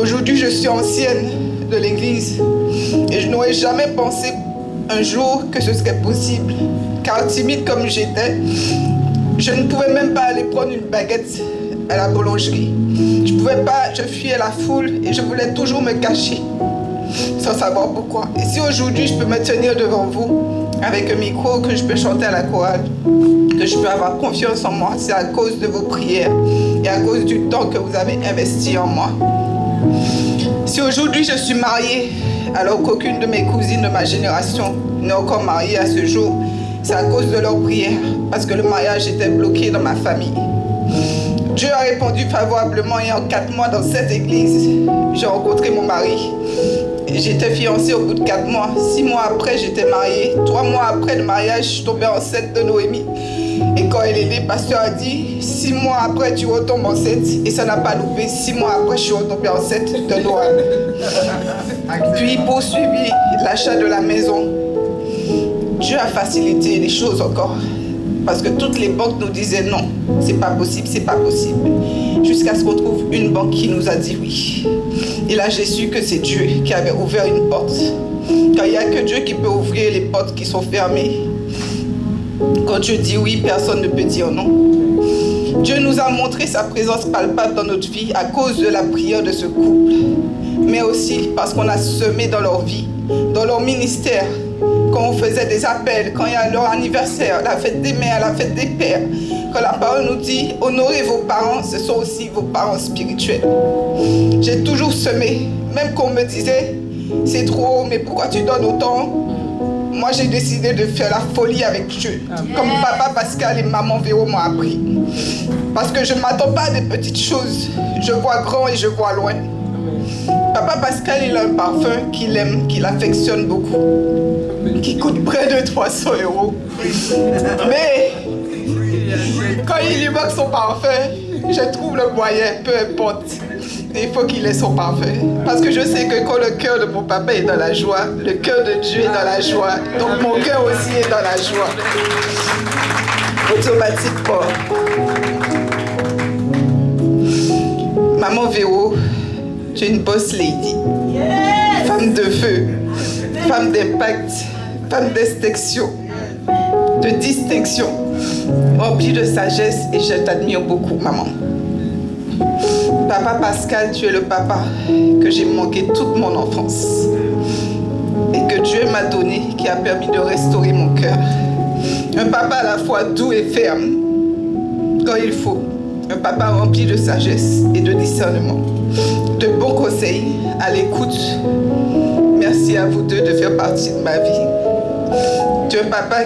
Aujourd'hui, je suis ancienne de l'église et je n'aurais jamais pensé un jour que ce serait possible, car timide comme j'étais, je ne pouvais même pas aller prendre une baguette à la boulangerie. Je pouvais pas, je fuyais la foule et je voulais toujours me cacher, sans savoir pourquoi. Et si aujourd'hui je peux me tenir devant vous avec un micro, que je peux chanter à la chorale, que je peux avoir confiance en moi, c'est à cause de vos prières et à cause du temps que vous avez investi en moi. Si aujourd'hui je suis mariée, alors qu'aucune de mes cousines de ma génération n'est encore mariée à ce jour, c'est à cause de leurs prières, parce que le mariage était bloqué dans ma famille. Dieu a répondu favorablement et en 4 mois dans cette église, j'ai rencontré mon mari. j'étais fiancée au bout de 4 mois. 6 mois après, j'étais mariée. 3 mois après le mariage, je suis tombée enceinte de Noémie. Et quand elle est née, le pasteur a dit 6 mois après, tu retombes enceinte. Et ça n'a pas loupé. 6 mois après, je suis retombée enceinte de Noël. Puis poursuivi l'achat de la maison. Dieu a facilité les choses encore. Parce que toutes les banques nous disaient non, c'est pas possible, c'est pas possible. Jusqu'à ce qu'on trouve une banque qui nous a dit oui. Et là, j'ai su que c'est Dieu qui avait ouvert une porte. Quand il n'y a que Dieu qui peut ouvrir les portes qui sont fermées. Quand Dieu dit oui, personne ne peut dire non. Dieu nous a montré sa présence palpable dans notre vie à cause de la prière de ce couple. Mais aussi parce qu'on a semé dans leur vie, dans leur ministère. Quand on faisait des appels, quand il y a leur anniversaire, la fête des mères, la fête des pères. Quand la parole nous dit, honorez vos parents, ce sont aussi vos parents spirituels. J'ai toujours semé, même quand on me disait, c'est trop, mais pourquoi tu donnes autant? Moi, j'ai décidé de faire la folie avec Dieu. Comme papa Pascal et maman Véro m'ont appris. Parce que je ne m'attends pas à des petites choses. Je vois grand et je vois loin. Papa Pascal, il a un parfum qu'il aime, qu'il affectionne beaucoup. Qui coûte près de 300 €. Mais quand il lui manque son parfum, je trouve le moyen, peu importe. Il faut qu'il ait son parfum. Parce que je sais que quand le cœur de mon papa est dans la joie, le cœur de Dieu est dans la joie. Donc mon cœur aussi est dans la joie. Automatiquement. Maman Véro, tu es une boss lady. Femme de feu, femme d'impact, femme de distinction, remplie de sagesse, et je t'admire beaucoup, maman. Papa Pascal, tu es le papa que j'ai manqué toute mon enfance et que Dieu m'a donné, qui a permis de restaurer mon cœur. Un papa à la fois doux et ferme quand il faut. Un papa rempli de sagesse et de discernement, de bons conseils, à l'écoute. Merci à vous deux de faire partie de ma vie. Tu es un papa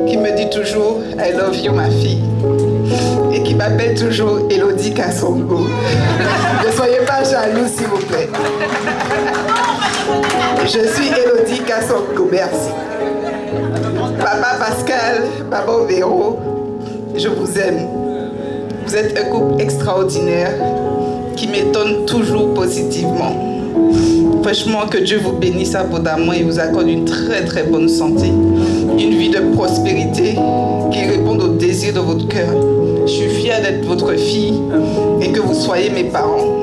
qui me dit toujours « I love you, ma fille » et qui m'appelle toujours Elodie Kassongo. Ne soyez pas jaloux, s'il vous plaît. Je suis Elodie Kassongo, merci. Papa Pascal, maman Véro, je vous aime. Vous êtes un couple extraordinaire qui m'étonne toujours positivement. Franchement, que Dieu vous bénisse abondamment et vous accorde une très très bonne santé, une vie de prospérité qui réponde aux désirs de votre cœur. Je suis fière d'être votre fille et que vous soyez mes parents.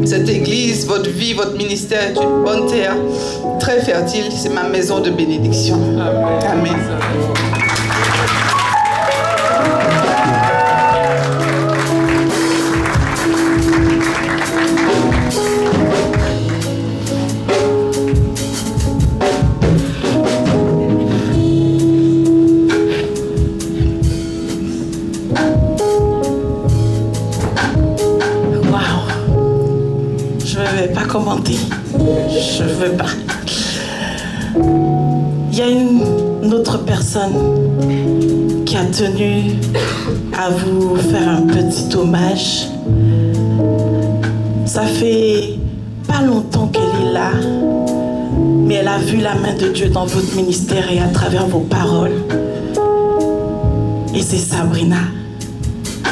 Cette église, votre vie, votre ministère est une bonne terre très fertile. C'est ma maison de bénédiction. Amen. Commenter. Je ne veux pas. Il y a une autre personne qui a tenu à vous faire un petit hommage. Ça fait pas longtemps qu'elle est là, mais elle a vu la main de Dieu dans votre ministère et à travers vos paroles. Et c'est Sabrina.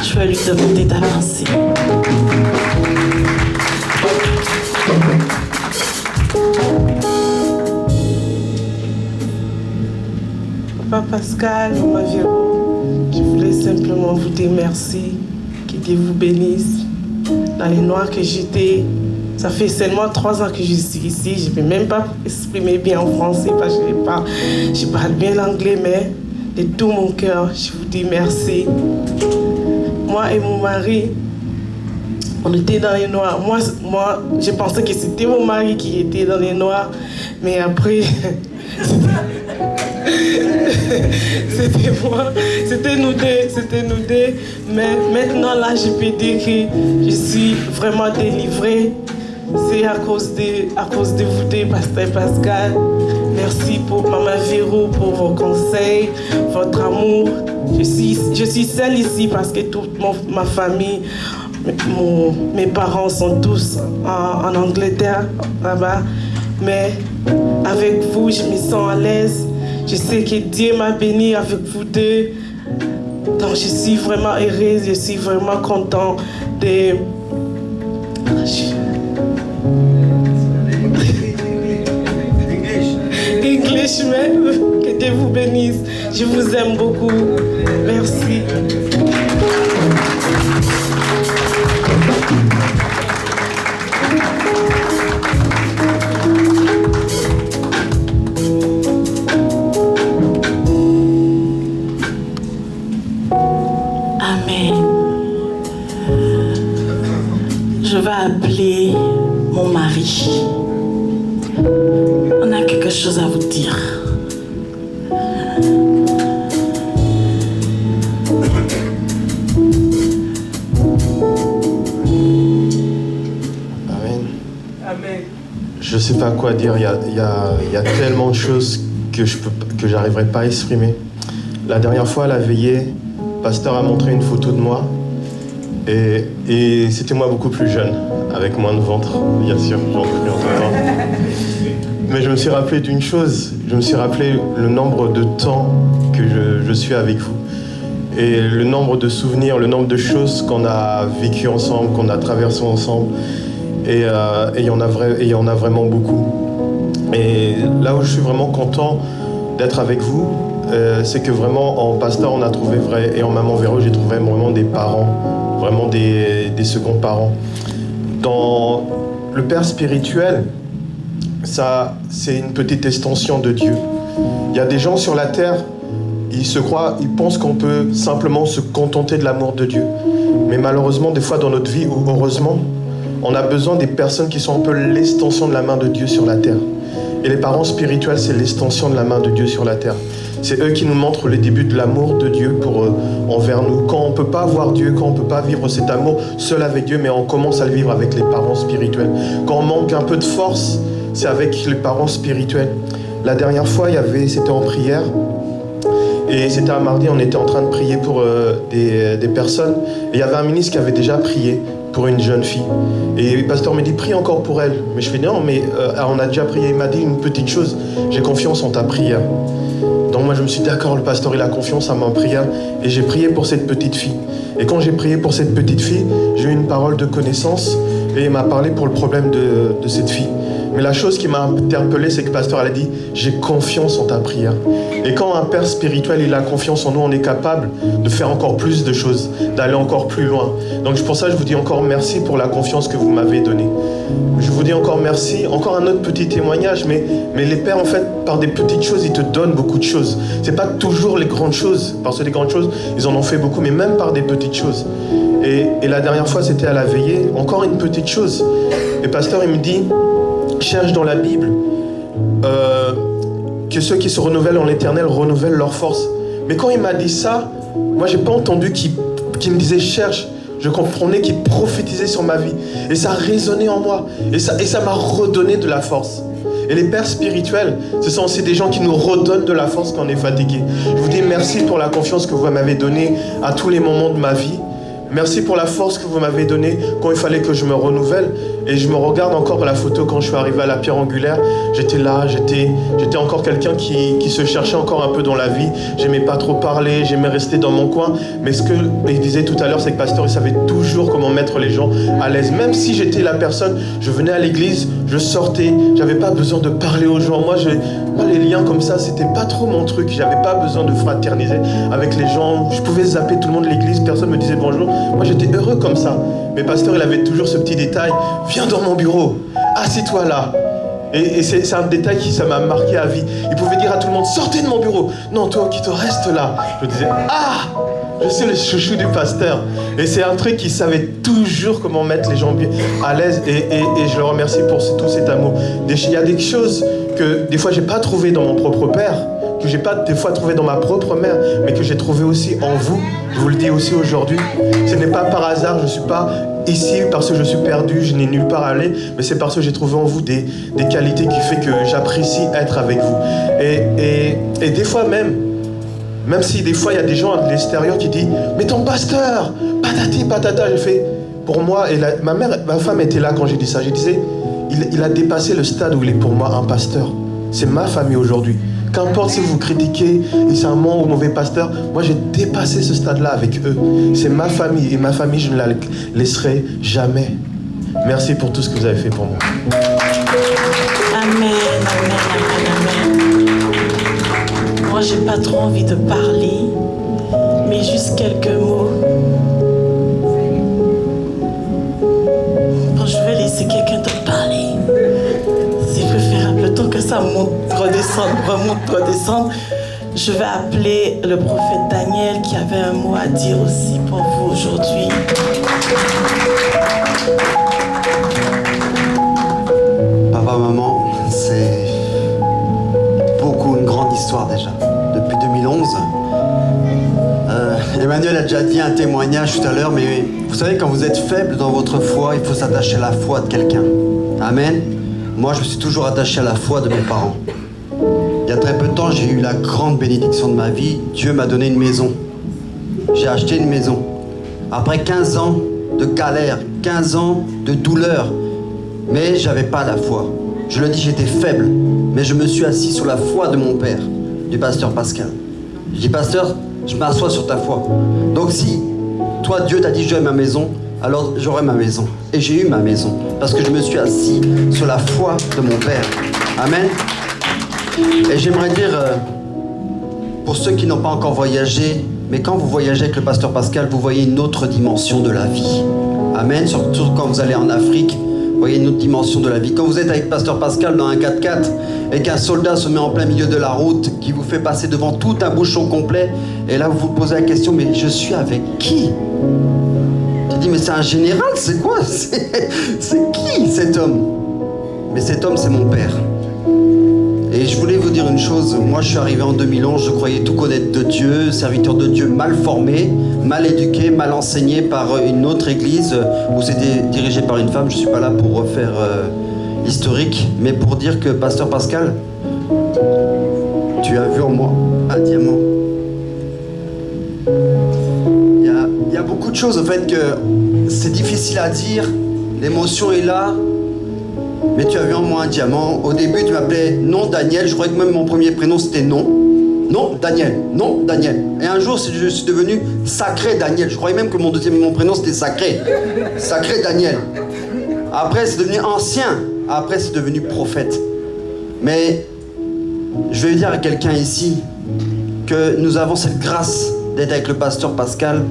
Je vais lui demander d'avancer. Papa Pascal, Maman Véro, je voulais simplement vous dire merci, que Dieu vous bénisse. Dans les noirs que j'étais, ça fait seulement 3 ans que je suis ici, je ne peux même pas exprimer bien en français parce que je parle bien l'anglais, mais de tout mon cœur, je vous dis merci. Moi et mon mari, on était dans les noirs. Moi, je pensais que c'était mon mari qui était dans les noirs, mais après, c'était moi, c'était nous deux. Mais maintenant, là, je peux dire que je suis vraiment délivrée. C'est à cause de vous deux, Pasteur Pascal. Merci pour Maman Véro, pour vos conseils, votre amour. Je suis seule ici parce que toute ma famille, mes parents sont tous en Angleterre, là-bas. Mais avec vous, je me sens à l'aise. Je sais que Dieu m'a béni avec vous deux. Donc je suis vraiment heureuse, je suis vraiment content de... English même. Que Dieu vous bénisse. Je vous aime beaucoup. Merci. Je vais appeler mon mari. On a quelque chose à vous dire. Amen. Amen. Je ne sais pas quoi dire. Il y a tellement de choses que j'arriverai pas à exprimer. La dernière fois à la veillée, le pasteur a montré une photo de moi. Et c'était moi beaucoup plus jeune, avec moins de ventre, bien sûr, j'en prie entre-temps. Mais je me suis rappelé d'une chose, je me suis rappelé le nombre de temps que je suis avec vous. Et le nombre de souvenirs, le nombre de choses qu'on a vécues ensemble, qu'on a traversées ensemble. Et il y en a vraiment beaucoup. Et là où je suis vraiment content d'être avec vous, c'est que vraiment en pasteur on a trouvé vrai, et en maman Véro j'ai trouvé vraiment des parents, vraiment des seconds parents. Dans le père spirituel, ça c'est une petite extension de Dieu. Il y a des gens sur la terre, ils pensent qu'on peut simplement se contenter de l'amour de Dieu. Mais malheureusement, des fois dans notre vie, ou heureusement, on a besoin des personnes qui sont un peu l'extension de la main de Dieu sur la terre. Et les parents spirituels, c'est l'extension de la main de Dieu sur la terre. C'est eux qui nous montrent le début de l'amour de Dieu envers nous. Quand on ne peut pas voir Dieu, quand on ne peut pas vivre cet amour seul avec Dieu, mais on commence à le vivre avec les parents spirituels. Quand on manque un peu de force, c'est avec les parents spirituels. La dernière fois, c'était en prière. Et c'était un mardi, on était en train de prier pour des personnes. Et il y avait un ministre qui avait déjà prié pour une jeune fille. Et le pasteur me dit, prie encore pour elle. Mais je fais, non, mais on a déjà prié. Il m'a dit une petite chose, j'ai confiance en ta prière. Donc moi je me suis dit, d'accord, le pasteur il a confiance en ma prière. Et j'ai prié pour cette petite fille. Et quand j'ai prié pour cette petite fille, j'ai eu une parole de connaissance. Et il m'a parlé pour le problème de cette fille. Mais la chose qui m'a interpellé, c'est que le pasteur a dit, j'ai confiance en ta prière. Et quand un père spirituel il a confiance en nous, on est capable de faire encore plus de choses, d'aller encore plus loin. Donc pour ça, je vous dis encore merci pour la confiance que vous m'avez donnée. Je vous dis encore merci. Encore un autre petit témoignage, mais les pères, en fait, par des petites choses, ils te donnent beaucoup de choses. C'est pas toujours les grandes choses, parce que les grandes choses, ils en ont fait beaucoup, mais même par des petites choses. Et la dernière fois, c'était à la veillée, encore une petite chose. Et le pasteur, il me dit, cherche dans la Bible que ceux qui se renouvellent en l'Éternel renouvellent leur force. Mais quand il m'a dit ça, moi j'ai pas entendu qu'il me disait cherche. Je comprenais qu'il prophétisait sur ma vie. Et ça résonnait en moi. Et ça m'a redonné de la force. Et les pères spirituels, ce sont aussi des gens qui nous redonnent de la force quand on est fatigué. Je vous dis merci pour la confiance que vous m'avez donnée à tous les moments de ma vie. Merci pour la force que vous m'avez donnée quand il fallait que je me renouvelle. Et je me regarde encore la photo quand je suis arrivé à la pierre angulaire. J'étais là, j'étais encore quelqu'un qui se cherchait encore un peu dans la vie. J'aimais pas trop parler, j'aimais rester dans mon coin. Mais ce qu'il disait tout à l'heure, c'est que le pasteur, il savait toujours comment mettre les gens à l'aise. Même si j'étais la personne, je venais à l'église, je sortais, j'avais pas besoin de parler aux gens. Moi, les liens comme ça, c'était pas trop mon truc. J'avais pas besoin de fraterniser avec les gens. Je pouvais zapper tout le monde de l'église, personne me disait bonjour. Moi, j'étais heureux comme ça. Mais pasteur, il avait toujours ce petit détail. Viens dans mon bureau, assieds-toi là. Et c'est un détail ça m'a marqué à vie. Il pouvait dire à tout le monde, sortez de mon bureau. Non, toi qui te restes là. Je disais, je suis le chouchou du pasteur. Et c'est un truc qu'il savait toujours comment mettre les gens à l'aise. Et je le remercie pour tout cet amour. Il y a des choses que des fois j'ai pas trouvé dans mon propre père, que j'ai pas des fois trouvé dans ma propre mère, mais que j'ai trouvé aussi en vous. Je vous le dis aussi aujourd'hui. Ce n'est pas par hasard, je ne suis pas ici parce que je suis perdu, je n'ai nulle part à aller, mais c'est parce que j'ai trouvé en vous des qualités qui fait que j'apprécie être avec vous. Et des fois même si des fois il y a des gens à l'extérieur qui disent « Mais ton pasteur, patati patata », j'ai fait, pour moi, et ma femme était là quand j'ai dit ça, je disais, il a dépassé le stade où il est pour moi un pasteur. C'est ma famille aujourd'hui. Qu'importe si vous critiquez, si c'est un bon ou mauvais pasteur, moi j'ai dépassé ce stade-là avec eux. C'est ma famille et ma famille, je ne la laisserai jamais. Merci pour tout ce que vous avez fait pour moi. Amen, amen, amen, amen. Moi, j'ai pas trop envie de parler, mais juste quelques mots. Bon, je vais laisser quelqu'un te parler. C'est préférable, le temps que ça monte, redescende, remonte, redescende. Je vais appeler le prophète Daniel qui avait un mot à dire aussi pour vous aujourd'hui. Papa, maman, c'est beaucoup une grande histoire déjà. Depuis 2011, Emmanuel a déjà dit un témoignage tout à l'heure, mais vous savez, quand vous êtes faible dans votre foi, il faut s'attacher à la foi de quelqu'un. Amen. Moi, je me suis toujours attaché à la foi de mes parents. Il y a très peu de temps, j'ai eu la grande bénédiction de ma vie. Dieu m'a donné une maison. J'ai acheté une maison. Après 15 ans de galère, 15 ans de douleur, mais j'avais pas la foi. Je le dis, j'étais faible, mais je me suis assis sur la foi de mon père, du pasteur Pascal. Je dis, pasteur, je m'assois sur ta foi. Donc si toi, Dieu t'a dit j'aurai ma maison, alors j'aurai ma maison. Et j'ai eu ma maison, parce que je me suis assis sur la foi de mon père. Amen. Et j'aimerais dire, pour ceux qui n'ont pas encore voyagé, mais quand vous voyagez avec le pasteur Pascal, vous voyez une autre dimension de la vie. Amen. Surtout quand vous allez en Afrique, vous voyez une autre dimension de la vie. Quand vous êtes avec pasteur Pascal dans un 4x4 et qu'un soldat se met en plein milieu de la route, qui vous fait passer devant tout un bouchon complet, et là vous vous posez la question, mais je suis avec qui? Tu dis, mais c'est un général, c'est quoi? C'est qui cet homme? Mais cet homme, c'est mon père. Et je voulais vous dire une chose, moi je suis arrivé en 2011, je croyais tout connaître de Dieu, serviteur de Dieu mal formé, mal éduqué, mal enseigné par une autre église où c'était dirigé par une femme. Je ne suis pas là pour refaire l'historique, mais pour dire que pasteur Pascal, tu as vu en moi un diamant. Il y a beaucoup de choses en fait que c'est difficile à dire, l'émotion est là. Mais tu as vu en moi un diamant. Au début, tu m'appelais non Daniel. Je croyais que même mon premier prénom, c'était non. Non Daniel. Non Daniel. Et un jour, je suis devenu Sacré Daniel. Je croyais même que mon prénom, c'était Sacré. Sacré Daniel. Après, c'est devenu Ancien. Après, c'est devenu Prophète. Mais je vais dire à quelqu'un ici que nous avons cette grâce d'être avec le pasteur Pascal.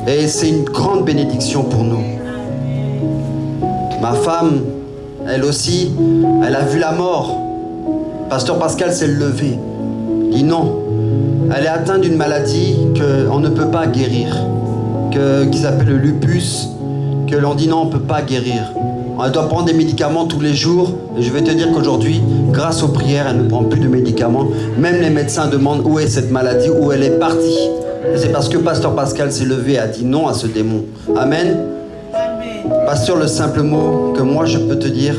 Et c'est une grande bénédiction pour nous. Ma femme... elle aussi, elle a vu la mort. Pasteur Pascal s'est levé. Il dit non. Elle est atteinte d'une maladie qu'on ne peut pas guérir. Qui s'appelle le lupus. Que l'on dit non, on ne peut pas guérir. Elle doit prendre des médicaments tous les jours. Et je vais te dire qu'aujourd'hui, grâce aux prières, elle ne prend plus de médicaments. Même les médecins demandent où est cette maladie, où elle est partie. Et c'est parce que Pasteur Pascal s'est levé et a dit non à ce démon. Amen. Pasteur, le simple mot que moi je peux te dire,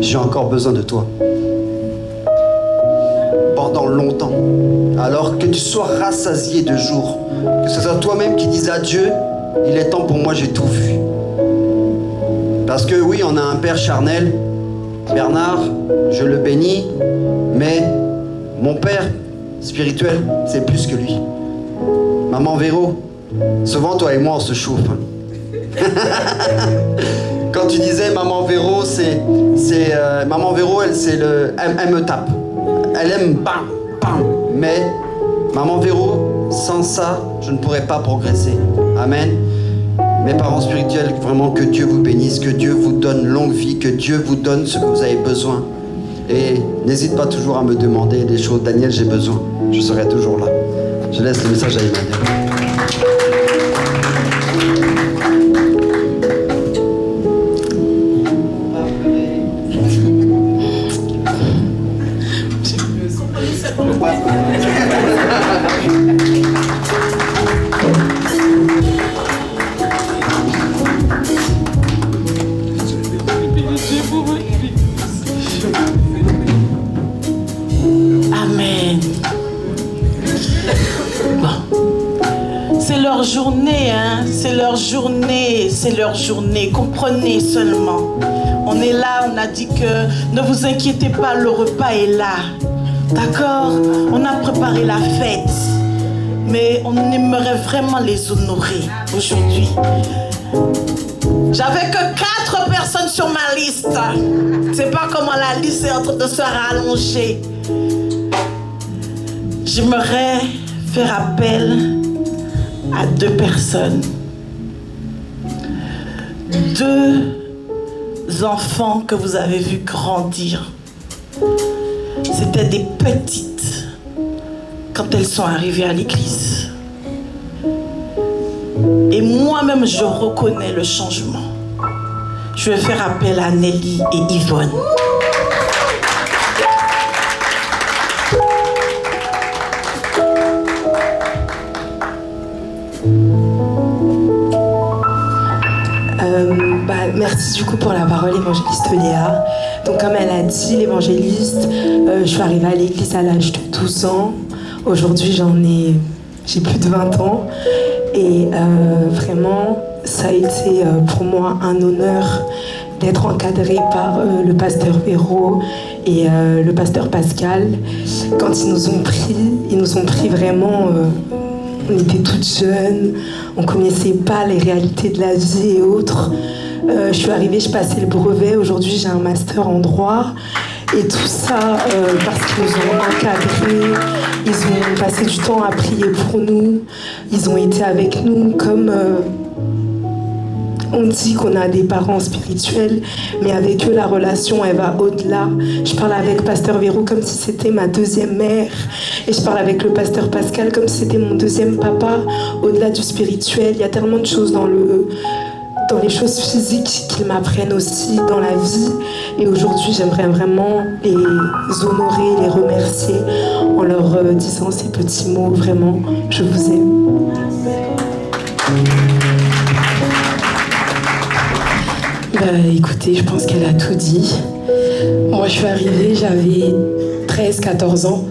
j'ai encore besoin de toi. Pendant longtemps. Alors que tu sois rassasié de jours. Que ce soit toi-même qui dise à Dieu, il est temps pour moi, j'ai tout vu. Parce que oui, on a un père charnel, Bernard, je le bénis, mais mon père spirituel, c'est plus que lui. Maman Véro, souvent toi et moi on se chauffe. Quand tu disais Maman Véro, Maman Véro, elle me tape. Elle aime bam, bam. Mais Maman Véro, sans ça, je ne pourrais pas progresser. Amen. Mes parents spirituels, vraiment que Dieu vous bénisse, que Dieu vous donne longue vie, que Dieu vous donne ce que vous avez besoin. Et n'hésite pas toujours à me demander des choses. Daniel, j'ai besoin. Je serai toujours là. Je laisse le message à Emmanuel. Amen. Bon. C'est leur journée, hein. C'est leur journée. C'est leur journée. Comprenez seulement. On est là, on a dit que ne vous inquiétez pas, le repas est là. D'accord? On a préparé la fête. Mais on aimerait vraiment les honorer aujourd'hui. J'avais que 4 personnes sur ma liste. C'est pas comment la liste est en train de se rallonger. J'aimerais faire appel à 2 personnes. 2 enfants que vous avez vus grandir. C'était des petites quand elles sont arrivées à l'église. Et moi-même, je reconnais le changement. Je vais faire appel à Nelly et Yvonne. Merci du coup pour la parole, évangéliste Léa. Donc comme elle a dit, l'évangéliste, je suis arrivée à l'église à l'âge de 12 ans. Aujourd'hui, j'ai plus de 20 ans. Et vraiment, ça a été pour moi un honneur d'être encadrée par le pasteur Véro et le pasteur Pascal. Quand ils nous ont pris vraiment... on était toutes jeunes, on ne connaissait pas les réalités de la vie et autres. Je suis arrivée, je passais le brevet. Aujourd'hui, j'ai un master en droit. Et tout ça parce qu'ils nous ont encadrés. Ils ont passé du temps à prier pour nous. Ils ont été avec nous comme... on dit qu'on a des parents spirituels, mais avec eux, la relation, elle va au-delà. Je parle avec Pasteur Véro comme si c'était ma 2e mère. Et je parle avec le Pasteur Pascal comme si c'était mon 2e papa. Au-delà du spirituel, il y a tellement de choses dans les choses physiques qu'ils m'apprennent aussi dans la vie. Et aujourd'hui, j'aimerais vraiment les honorer, les remercier en leur disant ces petits mots. Vraiment, je vous aime. Écoutez, je pense qu'elle a tout dit. Moi, je suis arrivée, j'avais 13-14 ans.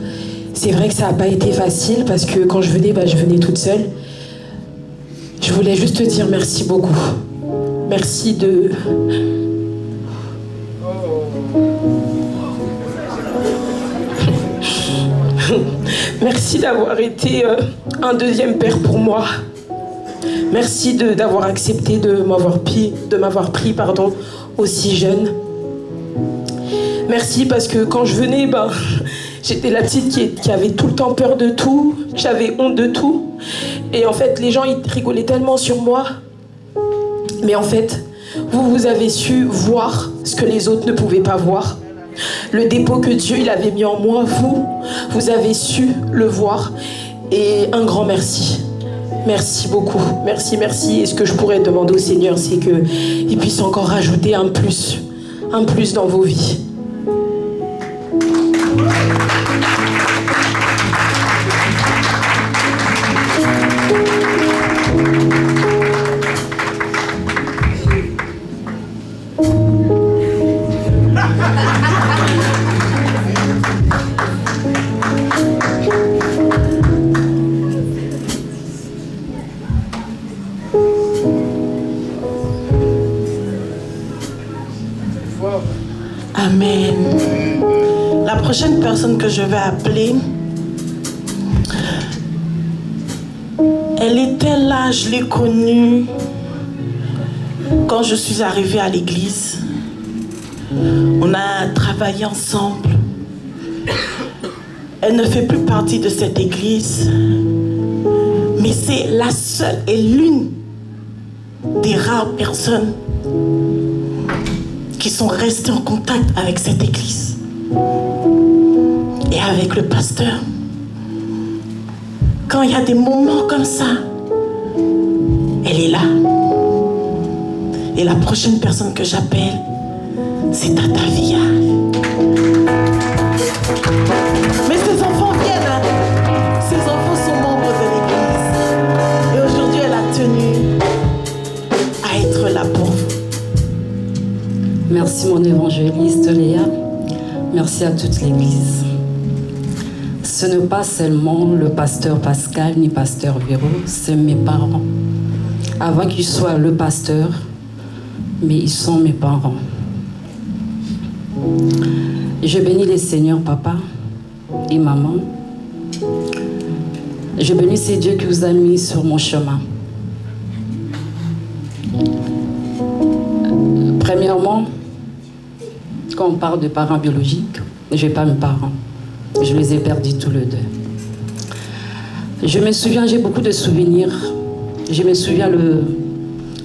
C'est vrai que ça n'a pas été facile parce que quand je venais toute seule. Je voulais juste te dire merci beaucoup. Merci de... Merci d'avoir été un 2e père pour moi. Merci d'avoir accepté de m'avoir pris aussi jeune. Merci parce que quand je venais, j'étais la petite qui avait tout le temps peur de tout, j'avais honte de tout. Et en fait, les gens, ils rigolaient tellement sur moi. Mais en fait, vous avez su voir ce que les autres ne pouvaient pas voir. Le dépôt que Dieu il avait mis en moi, vous avez su le voir. Et un grand merci. Merci beaucoup. Merci, merci. Et ce que je pourrais demander au Seigneur, c'est qu'il puisse encore rajouter un plus dans vos vies. Amen. La prochaine personne que je vais appeler, elle était là, je l'ai connue quand je suis arrivée à l'église. On a travaillé ensemble. Elle ne fait plus partie de cette église, mais c'est la seule et l'une des rares personnes qui sont restés en contact avec cette église et avec le pasteur. Quand il y a des moments comme ça, elle est là. Et la prochaine personne que j'appelle, c'est Tata Via. Mais ces enfants viennent, hein? Ces enfants sont membres de l'église. Et aujourd'hui, elle a tenu à être là pour vous. Merci mon évangéliste Léa, merci à toute l'église. Ce n'est pas seulement le pasteur Pascal ni pasteur Véro, c'est mes parents. Avant qu'ils soient le pasteur, mais ils sont mes parents. Je bénis les seigneurs, papa et maman. Je bénis ces dieux qui vous a mis sur mon chemin. Premièrement, quand on parle de parents biologiques, je n'ai pas mes parents. Je les ai perdus tous les deux. Je me souviens, j'ai beaucoup de souvenirs. Je me souviens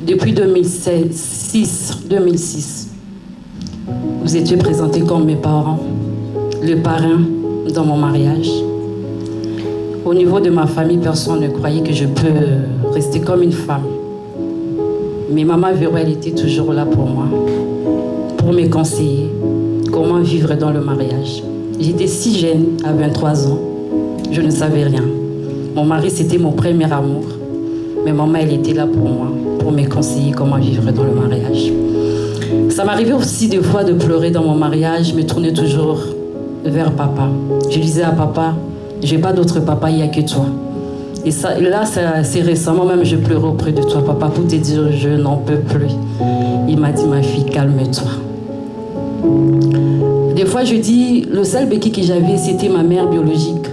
depuis 2006, vous étiez présentés comme mes parents, le parrain dans mon mariage. Au niveau de ma famille, personne ne croyait que je peux rester comme une femme. Mais maman Véro, elle était toujours là pour moi, pour me conseiller comment vivre dans le mariage. J'étais si jeune, à 23 ans, je ne savais rien. Mon mari, c'était mon premier amour. Mais maman, elle était là pour moi, pour me conseiller comment vivre dans le mariage. Ça m'arrivait aussi des fois de pleurer dans mon mariage, je me tournais toujours vers papa. Je disais à papa, j'ai pas d'autre papa, il n'y a que toi. Et ça, là, c'est récemment même, je pleurais auprès de toi, papa, pour te dire, je n'en peux plus. Il m'a dit, ma fille, calme-toi. Des fois, je dis, le seul béquille que j'avais, c'était ma mère biologique.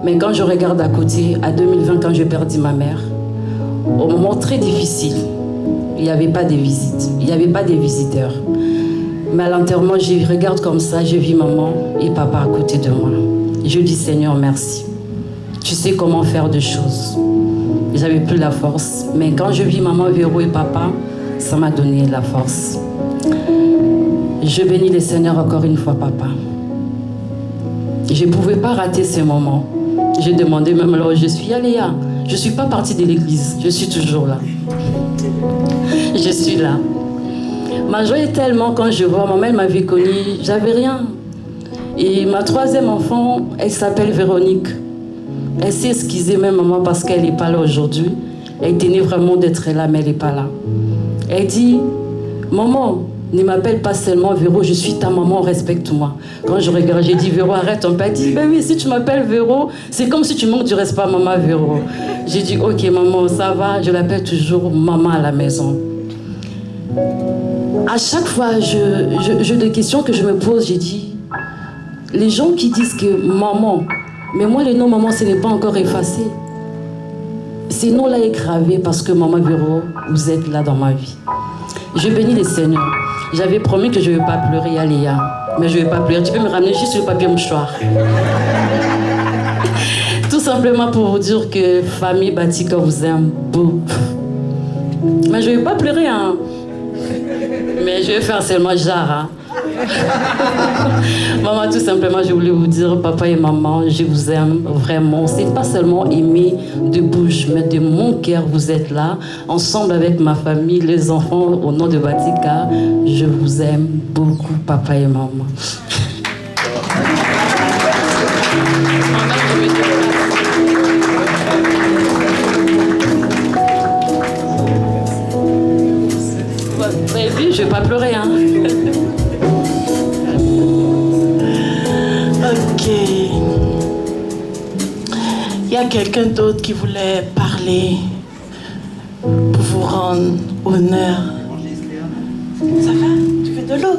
Mais quand je regarde à côté, à 2020, quand j'ai perdu ma mère, au moment très difficile, il n'y avait pas de visites, il n'y avait pas de visiteurs. Mais à l'enterrement, je regarde comme ça, je vis maman et papa à côté de moi. Je dis, Seigneur, merci. Tu sais comment faire des choses. J'avais plus la force. Mais quand je vis maman, Véro et papa, ça m'a donné la force. Je bénis le Seigneur encore une fois, papa. Je ne pouvais pas rater ce moment. J'ai demandé même là où je suis, Aléa, je ne suis pas partie de l'église, je suis toujours là. Je suis là. Ma joie est tellement quand je vois, maman, elle m'avait connue, j'avais rien. Et ma troisième enfant, elle s'appelle Véronique. Elle s'est excusée même maman parce qu'elle n'est pas là aujourd'hui. Elle tenait vraiment d'être là, mais elle n'est pas là. Elle dit, maman, ne m'appelle pas seulement Véro, je suis ta maman, respecte-moi. Quand je regarde, j'ai dit, Véro, arrête. On m'a dit, ben oui, si tu m'appelles Véro, c'est comme si tu manques du respect à maman Véro. J'ai dit, ok, maman, ça va. Je l'appelle toujours maman à la maison. À chaque fois, j'ai des questions que je me pose, j'ai dit, les gens qui disent que maman, mais moi, le nom maman, ce n'est pas encore effacé. Ce nom-là est gravé parce que maman Véro, vous êtes là dans ma vie. Je bénis les Seigneurs. J'avais promis que je ne vais pas pleurer, Aléa. Mais je ne vais pas pleurer. Tu peux me ramener juste le papier mouchoir. Tout simplement pour vous dire que famille Batika vous aime beaucoup. Mais je ne vais pas pleurer, hein. Mais je vais faire seulement genre, hein. Maman, tout simplement, je voulais vous dire, papa et maman, je vous aime vraiment. C'est pas seulement aimer de bouche, mais de mon cœur, vous êtes là, ensemble avec ma famille, les enfants, au nom de Batika. Je vous aime beaucoup, papa et maman. Vous avez vu, je vais pas pleurer, hein. Ok. Il y a quelqu'un d'autre qui voulait parler pour vous rendre honneur. Ça va? Tu fais de l'eau?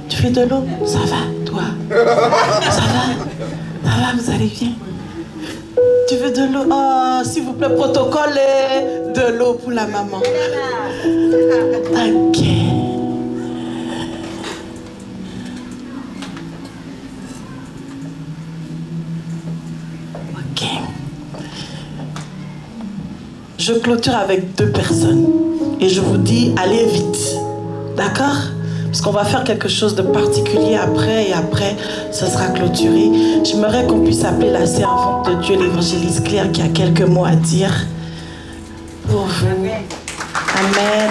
Tu fais de l'eau? Ça va, toi? Ça va? Ça va, vous allez bien? Tu veux de l'eau? Oh, s'il vous plaît, protocole de l'eau pour la maman. Ok. Je clôture avec 2 personnes et je vous dis allez vite, d'accord? Parce qu'on va faire quelque chose de particulier après et après ça sera clôturé. J'aimerais qu'on puisse appeler la servante de Dieu, l'évangéliste Claire, qui a quelques mots à dire pour vous. Amen,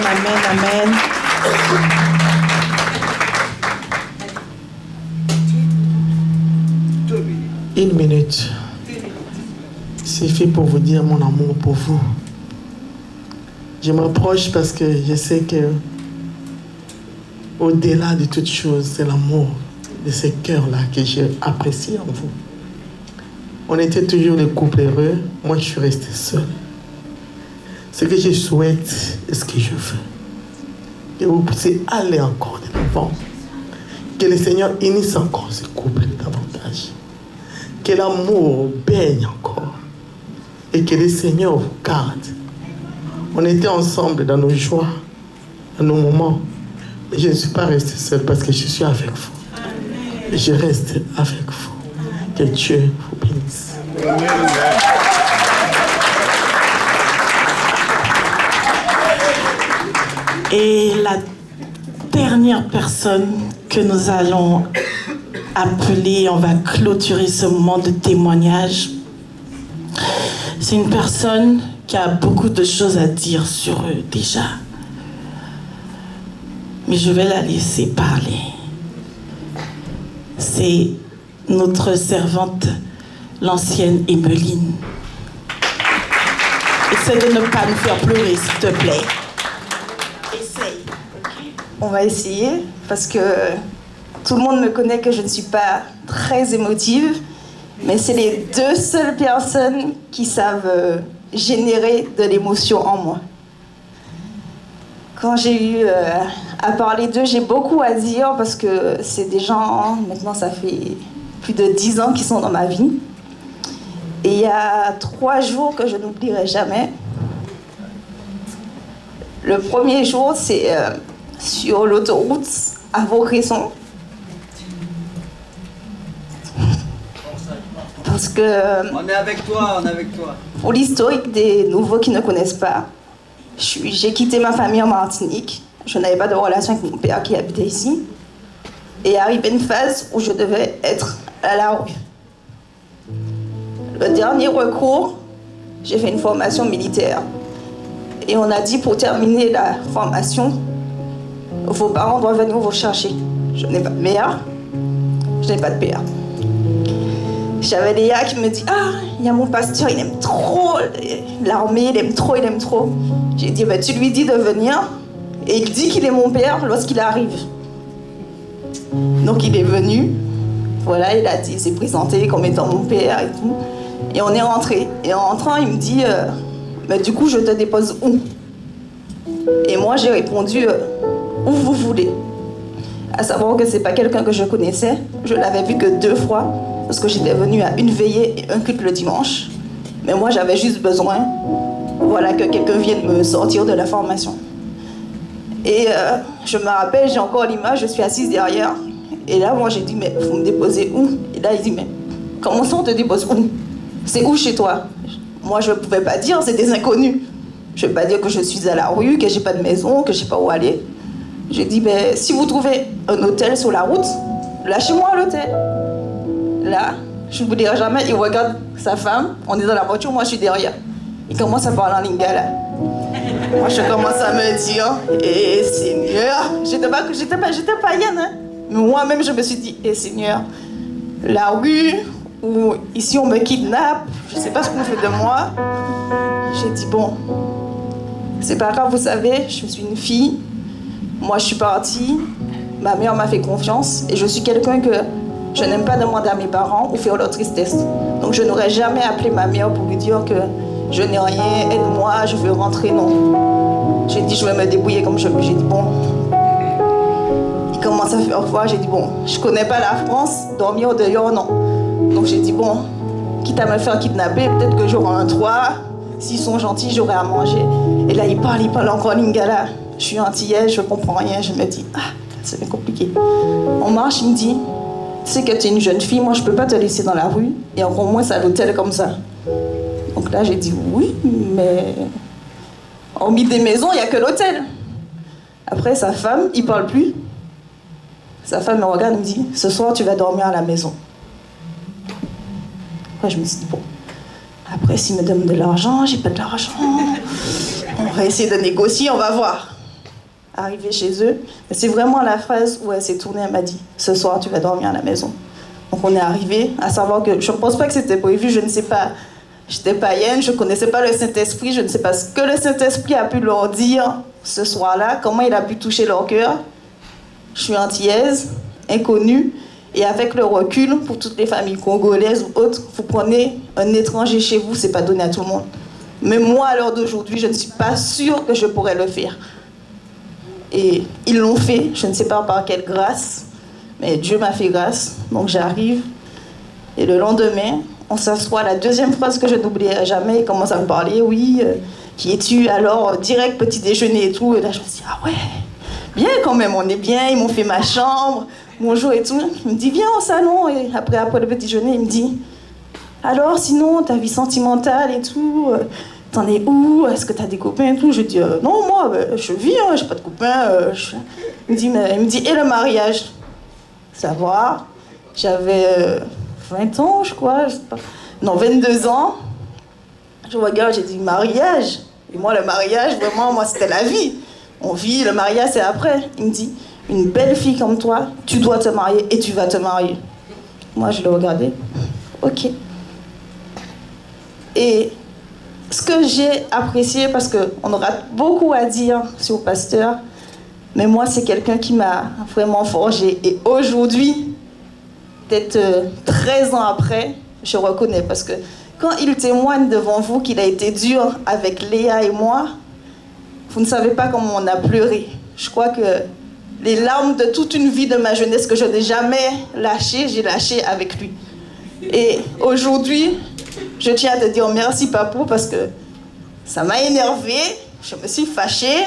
amen, amen. Une minute. C'est fait pour vous dire mon amour pour vous. Je m'approche parce que je sais que au-delà de toute chose, c'est l'amour de ce cœur-là que j'ai apprécié en vous. On était toujours les couples heureux. Moi, je suis resté seul. Ce que je souhaite et ce que je veux, que vous puissiez aller encore de l'avant Que le Seigneur unisse encore ce couple davantage. Que l'amour baigne encore. Et que le Seigneur vous garde. On était ensemble dans nos joies, dans nos moments. Mais je ne suis pas resté seul parce que je suis avec vous. Et je reste avec vous. Que Dieu vous bénisse. Et la dernière personne que nous allons appeler, on va clôturer ce moment de témoignage. C'est une personne qui a beaucoup de choses à dire sur eux déjà. Mais je vais la laisser parler. C'est notre servante, l'ancienne Emeline. Essaie de ne pas nous faire pleurer, s'il te plaît. Essaye. On va essayer, parce que tout le monde me connaît que je ne suis pas très émotive, mais c'est les deux seules personnes qui savent générer de l'émotion en moi. Quand j'ai eu à parler d'eux, j'ai beaucoup à dire parce que c'est des gens, maintenant ça fait plus de 10 ans qu'ils sont dans ma vie. Et il y a 3 jours que je n'oublierai jamais. Le premier jour, c'est sur l'autoroute à Vaucresson. Parce que... On est avec toi, on est avec toi. Pour l'historique des nouveaux qui ne connaissent pas, j'ai quitté ma famille en Martinique. Je n'avais pas de relation avec mon père qui habitait ici. Et arrivé une phase où je devais être à la rue. Le dernier recours, j'ai fait une formation militaire. Et on a dit pour terminer la formation, vos parents doivent venir vous chercher. Je n'ai pas de mère, je n'ai pas de père. J'avais Léa qui me dit « Ah, il y a mon pasteur, il aime trop l'armée, il aime trop. » J'ai dit bah, « Tu lui dis de venir et il dit qu'il est mon père lorsqu'il arrive. » Donc il est venu, voilà, il s'est présenté comme étant mon père et tout. Et on est rentré. Et en rentrant, il me dit bah, « Du coup, je te dépose où ?» Et moi, j'ai répondu « Où vous voulez. » À savoir que c'est pas quelqu'un que je connaissais. Je l'avais vu que 2 fois. Parce que j'étais venue à une veillée et un culte le dimanche. Mais moi, j'avais juste besoin, voilà, que quelqu'un vienne me sortir de la formation. Et je me rappelle, j'ai encore l'image, je suis assise derrière. Et là, moi, j'ai dit, mais vous me déposez où? Et là, il dit, mais comment ça, on te dépose où? C'est où chez toi? Moi, je ne pouvais pas dire, c'est des inconnus. Je ne vais pas dire que je suis à la rue, que j'ai pas de maison, que je ne sais pas où aller. J'ai dit, ben, si vous trouvez un hôtel sur la route, lâchez-moi à l'hôtel. Là, je ne vous dirai jamais, il regarde sa femme, on est dans la voiture, moi je suis derrière. Il commence à parler en lingala. Moi je commence à me dire, eh Seigneur, j'étais païenne, hein. Mais moi-même je me suis dit, eh Seigneur, la rue, ou ici on me kidnappe, je ne sais pas ce qu'on fait de moi. J'ai dit, bon, c'est pas grave, vous savez, je suis une fille, moi je suis partie, ma mère m'a fait confiance, et je suis quelqu'un que je n'aime pas demander à mes parents ou faire leur tristesse. Donc je n'aurais jamais appelé ma mère pour lui dire que je n'ai rien, aide-moi, je veux rentrer, non. J'ai dit, je vais me débrouiller comme je peux. J'ai dit, bon. Il commence à faire froid, j'ai dit, bon, je connais pas la France, dormir dehors, non. Donc j'ai dit, bon, quitte à me faire kidnapper, peut-être que j'aurai un toit. S'ils sont gentils, j'aurai à manger. Et là, il parle encore lingala. Je suis antillaise, je comprends rien. Je me dis, ah, c'est compliqué. On marche, il me dit, tu sais que tu es une jeune fille, moi je peux pas te laisser dans la rue, et encore moins à l'hôtel comme ça. Donc là j'ai dit oui, mais hormis des maisons, il n'y a que l'hôtel. Après sa femme, il parle plus. Sa femme me regarde et me dit, ce soir tu vas dormir à la maison. Après je me suis dit, bon, après s'il me donne de l'argent, j'ai pas de l'argent. On va essayer de négocier, on va voir. Arrivée chez eux, c'est vraiment la phrase où elle s'est tournée, elle m'a dit « Ce soir, tu vas dormir à la maison ». Donc on est arrivé, à savoir que je ne pense pas que c'était prévu, je ne sais pas, j'étais païenne, je ne connaissais pas le Saint-Esprit, je ne sais pas ce que le Saint-Esprit a pu leur dire ce soir-là, comment il a pu toucher leur cœur. Je suis antillaise, inconnue, et avec le recul, pour toutes les familles congolaises ou autres, vous prenez un étranger chez vous, ce n'est pas donné à tout le monde. Mais moi, à l'heure d'aujourd'hui, je ne suis pas sûre que je pourrais le faire. Et ils l'ont fait, je ne sais pas par quelle grâce, Mais Dieu m'a fait grâce, donc j'arrive. Et le lendemain, on s'assoit. La deuxième phrase que je n'oublierai jamais, il commence à me parler. Oui, qui es-tu? Alors, direct petit déjeuner et tout. Et là, je me dis, ah ouais, bien quand même, on est bien. Ils m'ont fait ma chambre, bonjour et tout. Il me dit, viens au salon. Et après le petit déjeuner, il me dit, alors sinon, ta vie sentimentale et tout, t'en es où? Est-ce que t'as des copains et tout? Je dis, non, moi, je vis, hein, j'ai pas de copains. Il me dit, et le mariage? Ça va. J'avais 20 ans, je crois. Je sais pas. Non, 22 ans. Je regarde, j'ai dit, mariage? Et moi, le mariage, vraiment, moi, c'était la vie. On vit, le mariage, c'est après. Il me dit, une belle fille comme toi, tu dois te marier et tu vas te marier. Moi, je le regardais. Ok. Et ce que j'ai apprécié, parce qu'on aura beaucoup à dire sur le pasteur, mais moi, c'est quelqu'un qui m'a vraiment forgé. Et aujourd'hui, peut-être 13 ans après, je reconnais. Parce que quand il témoigne devant vous qu'il a été dur avec Léa et moi, vous ne savez pas comment on a pleuré. Je crois que les larmes de toute une vie de ma jeunesse que je n'ai jamais lâchées, j'ai lâché avec lui. Et aujourd'hui, je tiens à te dire merci, Papou, parce que ça m'a énervée. Je me suis fâchée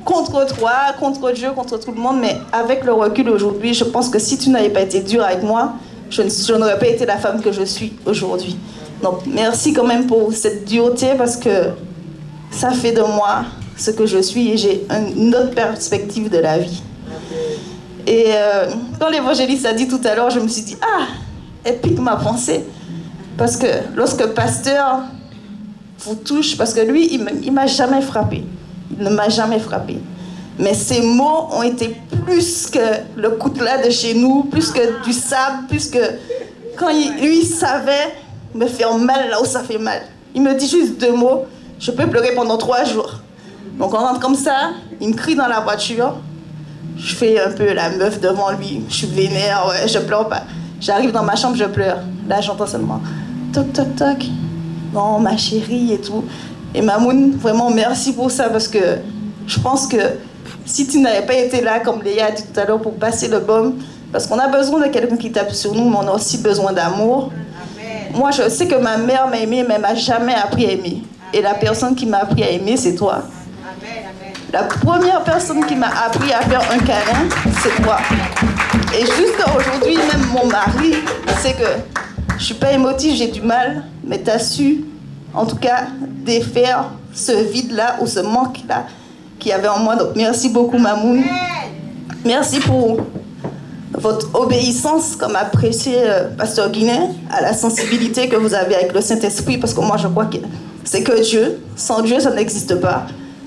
contre toi, contre Dieu, contre tout le monde. Mais avec le recul aujourd'hui, je pense que si tu n'avais pas été dur avec moi, je n'aurais pas été la femme que je suis aujourd'hui. Donc, merci quand même pour cette dureté, parce que ça fait de moi ce que je suis et j'ai une autre perspective de la vie. Et quand l'évangéliste a dit tout à l'heure, je me suis dit, ah, elle pique ma pensée. Parce que lorsque le pasteur vous touche, parce que lui, il m'a jamais frappé. Il ne m'a jamais frappé. Mais ses mots ont été plus que le coutelas de chez nous, plus que du sable, plus que... Quand lui savait me faire mal là où ça fait mal. Il me dit juste 2 mots, je peux pleurer pendant 3 jours. Donc on rentre comme ça, il me crie dans la voiture, je fais un peu la meuf devant lui, je suis vénère, ouais, je pleure pas. J'arrive dans ma chambre, je pleure. Là, j'entends seulement toc, toc, toc. Non, ma chérie et tout. Et Mamoun, vraiment merci pour ça, parce que je pense que si tu n'avais pas été là, comme Léa a dit tout à l'heure, pour passer le baume, parce qu'on a besoin de quelqu'un qui tape sur nous, mais on a aussi besoin d'amour. Moi, je sais que ma mère m'a aimée, mais elle m'a jamais appris à aimer. Et la personne qui m'a appris à aimer, c'est toi. La première personne qui m'a appris à faire un câlin, c'est toi. Et jusqu'à aujourd'hui, même mon mari sait que je suis pas émotive, j'ai du mal, mais tu as su, en tout cas, défaire ce vide-là ou ce manque-là qu'il y avait en moi. Donc merci beaucoup, Mamoun. Merci pour votre obéissance, comme apprécié Pasteur Guinet, à la sensibilité que vous avez avec le Saint-Esprit, parce que moi, je crois que c'est que Dieu. Sans Dieu, ça n'existe pas.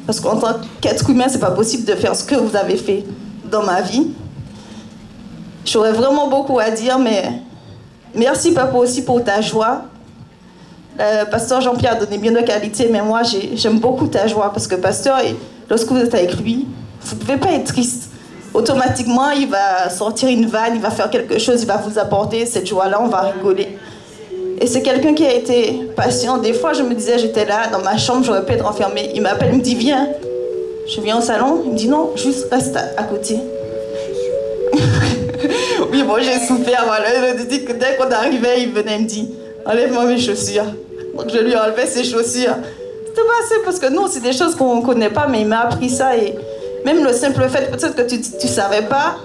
Parce qu'en tant qu'être humain, c'est pas possible de faire ce que vous avez fait dans ma vie. J'aurais vraiment beaucoup à dire, mais merci, Papa, aussi pour ta joie. Pasteur Jean-Pierre a donné bien de qualité, mais moi, j'aime beaucoup ta joie, parce que Pasteur, lorsque vous êtes avec lui, vous ne pouvez pas être triste. Automatiquement, il va sortir une vanne, il va faire quelque chose, il va vous apporter cette joie-là, on va rigoler. Et c'est quelqu'un qui a été patient. Des fois, je me disais, j'étais là, dans ma chambre, j'aurais pu être enfermée. Il m'appelle, il me dit, viens. Je viens au salon, il me dit, non, juste reste à côté. Oui, bon, j'ai souffert, voilà. Il dit que dès qu'on arrivait, il venait, il me dit, enlève-moi mes chaussures. Donc, je lui enlevais ses chaussures. C'était pas assez, parce que nous, c'est des choses qu'on ne connaît pas, mais il m'a appris ça. Et même le simple fait, peut-être que tu ne savais pas,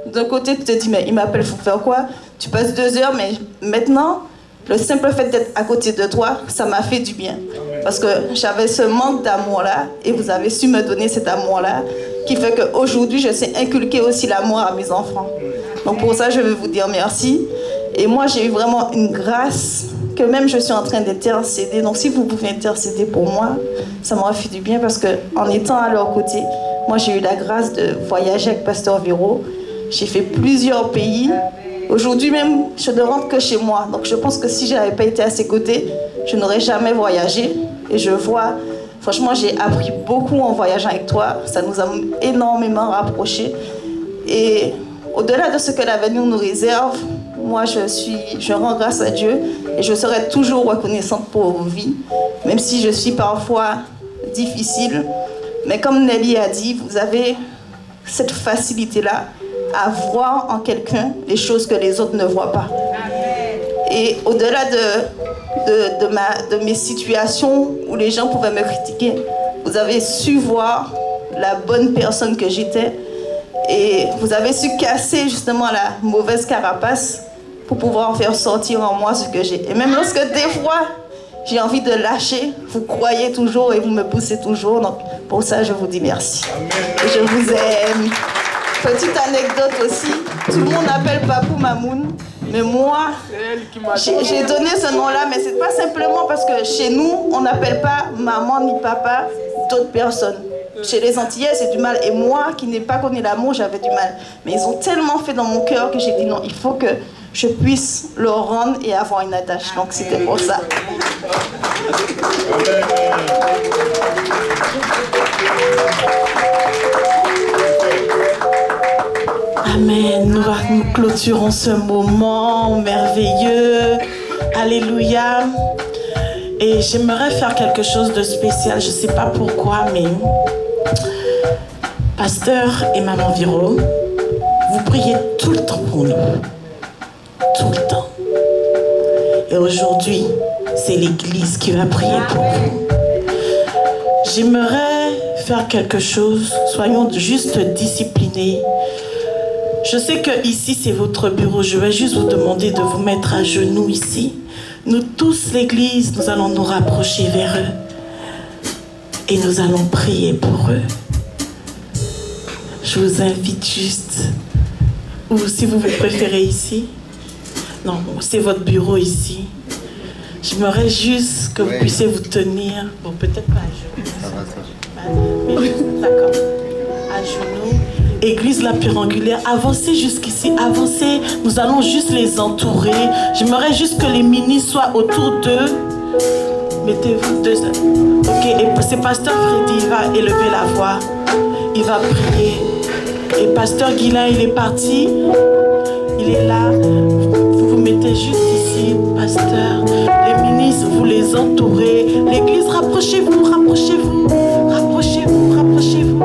d'un côté, tu te dis, mais il m'appelle, il faut faire quoi? Tu passes 2 heures, mais maintenant, le simple fait d'être à côté de toi, ça m'a fait du bien. Parce que j'avais ce manque d'amour-là, et vous avez su me donner cet amour-là, qui fait qu'aujourd'hui, je sais inculquer aussi l'amour à mes enfants. Donc pour ça, je veux vous dire merci. Et moi, j'ai eu vraiment une grâce que même je suis en train d'intercéder. Donc si vous pouvez intercéder pour moi, ça m'aurait fait du bien, parce qu'en étant à leur côté, moi, j'ai eu la grâce de voyager avec Pasteur Véro. J'ai fait plusieurs pays. Aujourd'hui même, je ne rentre que chez moi. Donc je pense que si je n'avais pas été à ses côtés, je n'aurais jamais voyagé. Et je vois, franchement, j'ai appris beaucoup en voyageant avec toi. Ça nous a énormément rapprochés. Et au-delà de ce que l'avenir nous réserve, moi, je rends grâce à Dieu. Et je serai toujours reconnaissante pour vos vies, même si je suis parfois difficile. Mais comme Nelly a dit, vous avez cette facilité-là à voir en quelqu'un les choses que les autres ne voient pas. Et au-delà de mes situations où les gens pouvaient me critiquer, vous avez su voir la bonne personne que j'étais et vous avez su casser justement la mauvaise carapace pour pouvoir faire sortir en moi ce que j'ai. Et même lorsque des fois j'ai envie de lâcher, vous croyez toujours et vous me poussez toujours. Donc pour ça, je vous dis merci. Et je vous aime. Petite anecdote aussi, tout le monde appelle Papou Mamoun, mais moi, j'ai donné ce nom-là, mais c'est pas simplement parce que chez nous, on n'appelle pas maman ni papa d'autres personnes. Chez les Antillais, c'est du mal. Et moi, qui n'ai pas connu l'amour, j'avais du mal. Mais ils ont tellement fait dans mon cœur que j'ai dit non, il faut que je puisse leur rendre et avoir une attache. Donc c'était pour ça. Amen. Nous clôturons ce moment merveilleux. Alléluia. Et j'aimerais faire quelque chose de spécial. Je ne sais pas pourquoi, mais Pasteur et Maman Viro, vous priez tout le temps pour nous. Tout le temps. Et aujourd'hui, c'est l'Église qui va prier pour vous. J'aimerais faire quelque chose. Soyons juste disciplinés. Je sais que ici c'est votre bureau. Je vais juste vous demander de vous mettre à genoux ici. Nous tous, l'Église, nous allons nous rapprocher vers eux. Et nous allons prier pour eux. Je vous invite juste, ou si vous préférez ici. Non, c'est votre bureau ici. J'aimerais juste que vous puissiez vous tenir. Bon, peut-être pas à genoux. D'accord. À genoux. Église La Pierre Angulaire, avancez jusqu'ici, avancez. Nous allons juste les entourer. J'aimerais juste que les ministres soient autour d'eux. Mettez-vous deux. Ok, et c'est Pasteur Freddy, il va élever la voix. Il va prier. Et Pasteur Guilain, il est parti. Il est là. Vous vous mettez juste ici, Pasteur. Les ministres, vous les entourez. L'église, rapprochez-vous, rapprochez-vous. Rapprochez-vous, rapprochez-vous.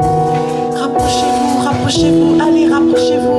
Rapprochez-vous, rapprochez-vous. Allez, rapprochez-vous.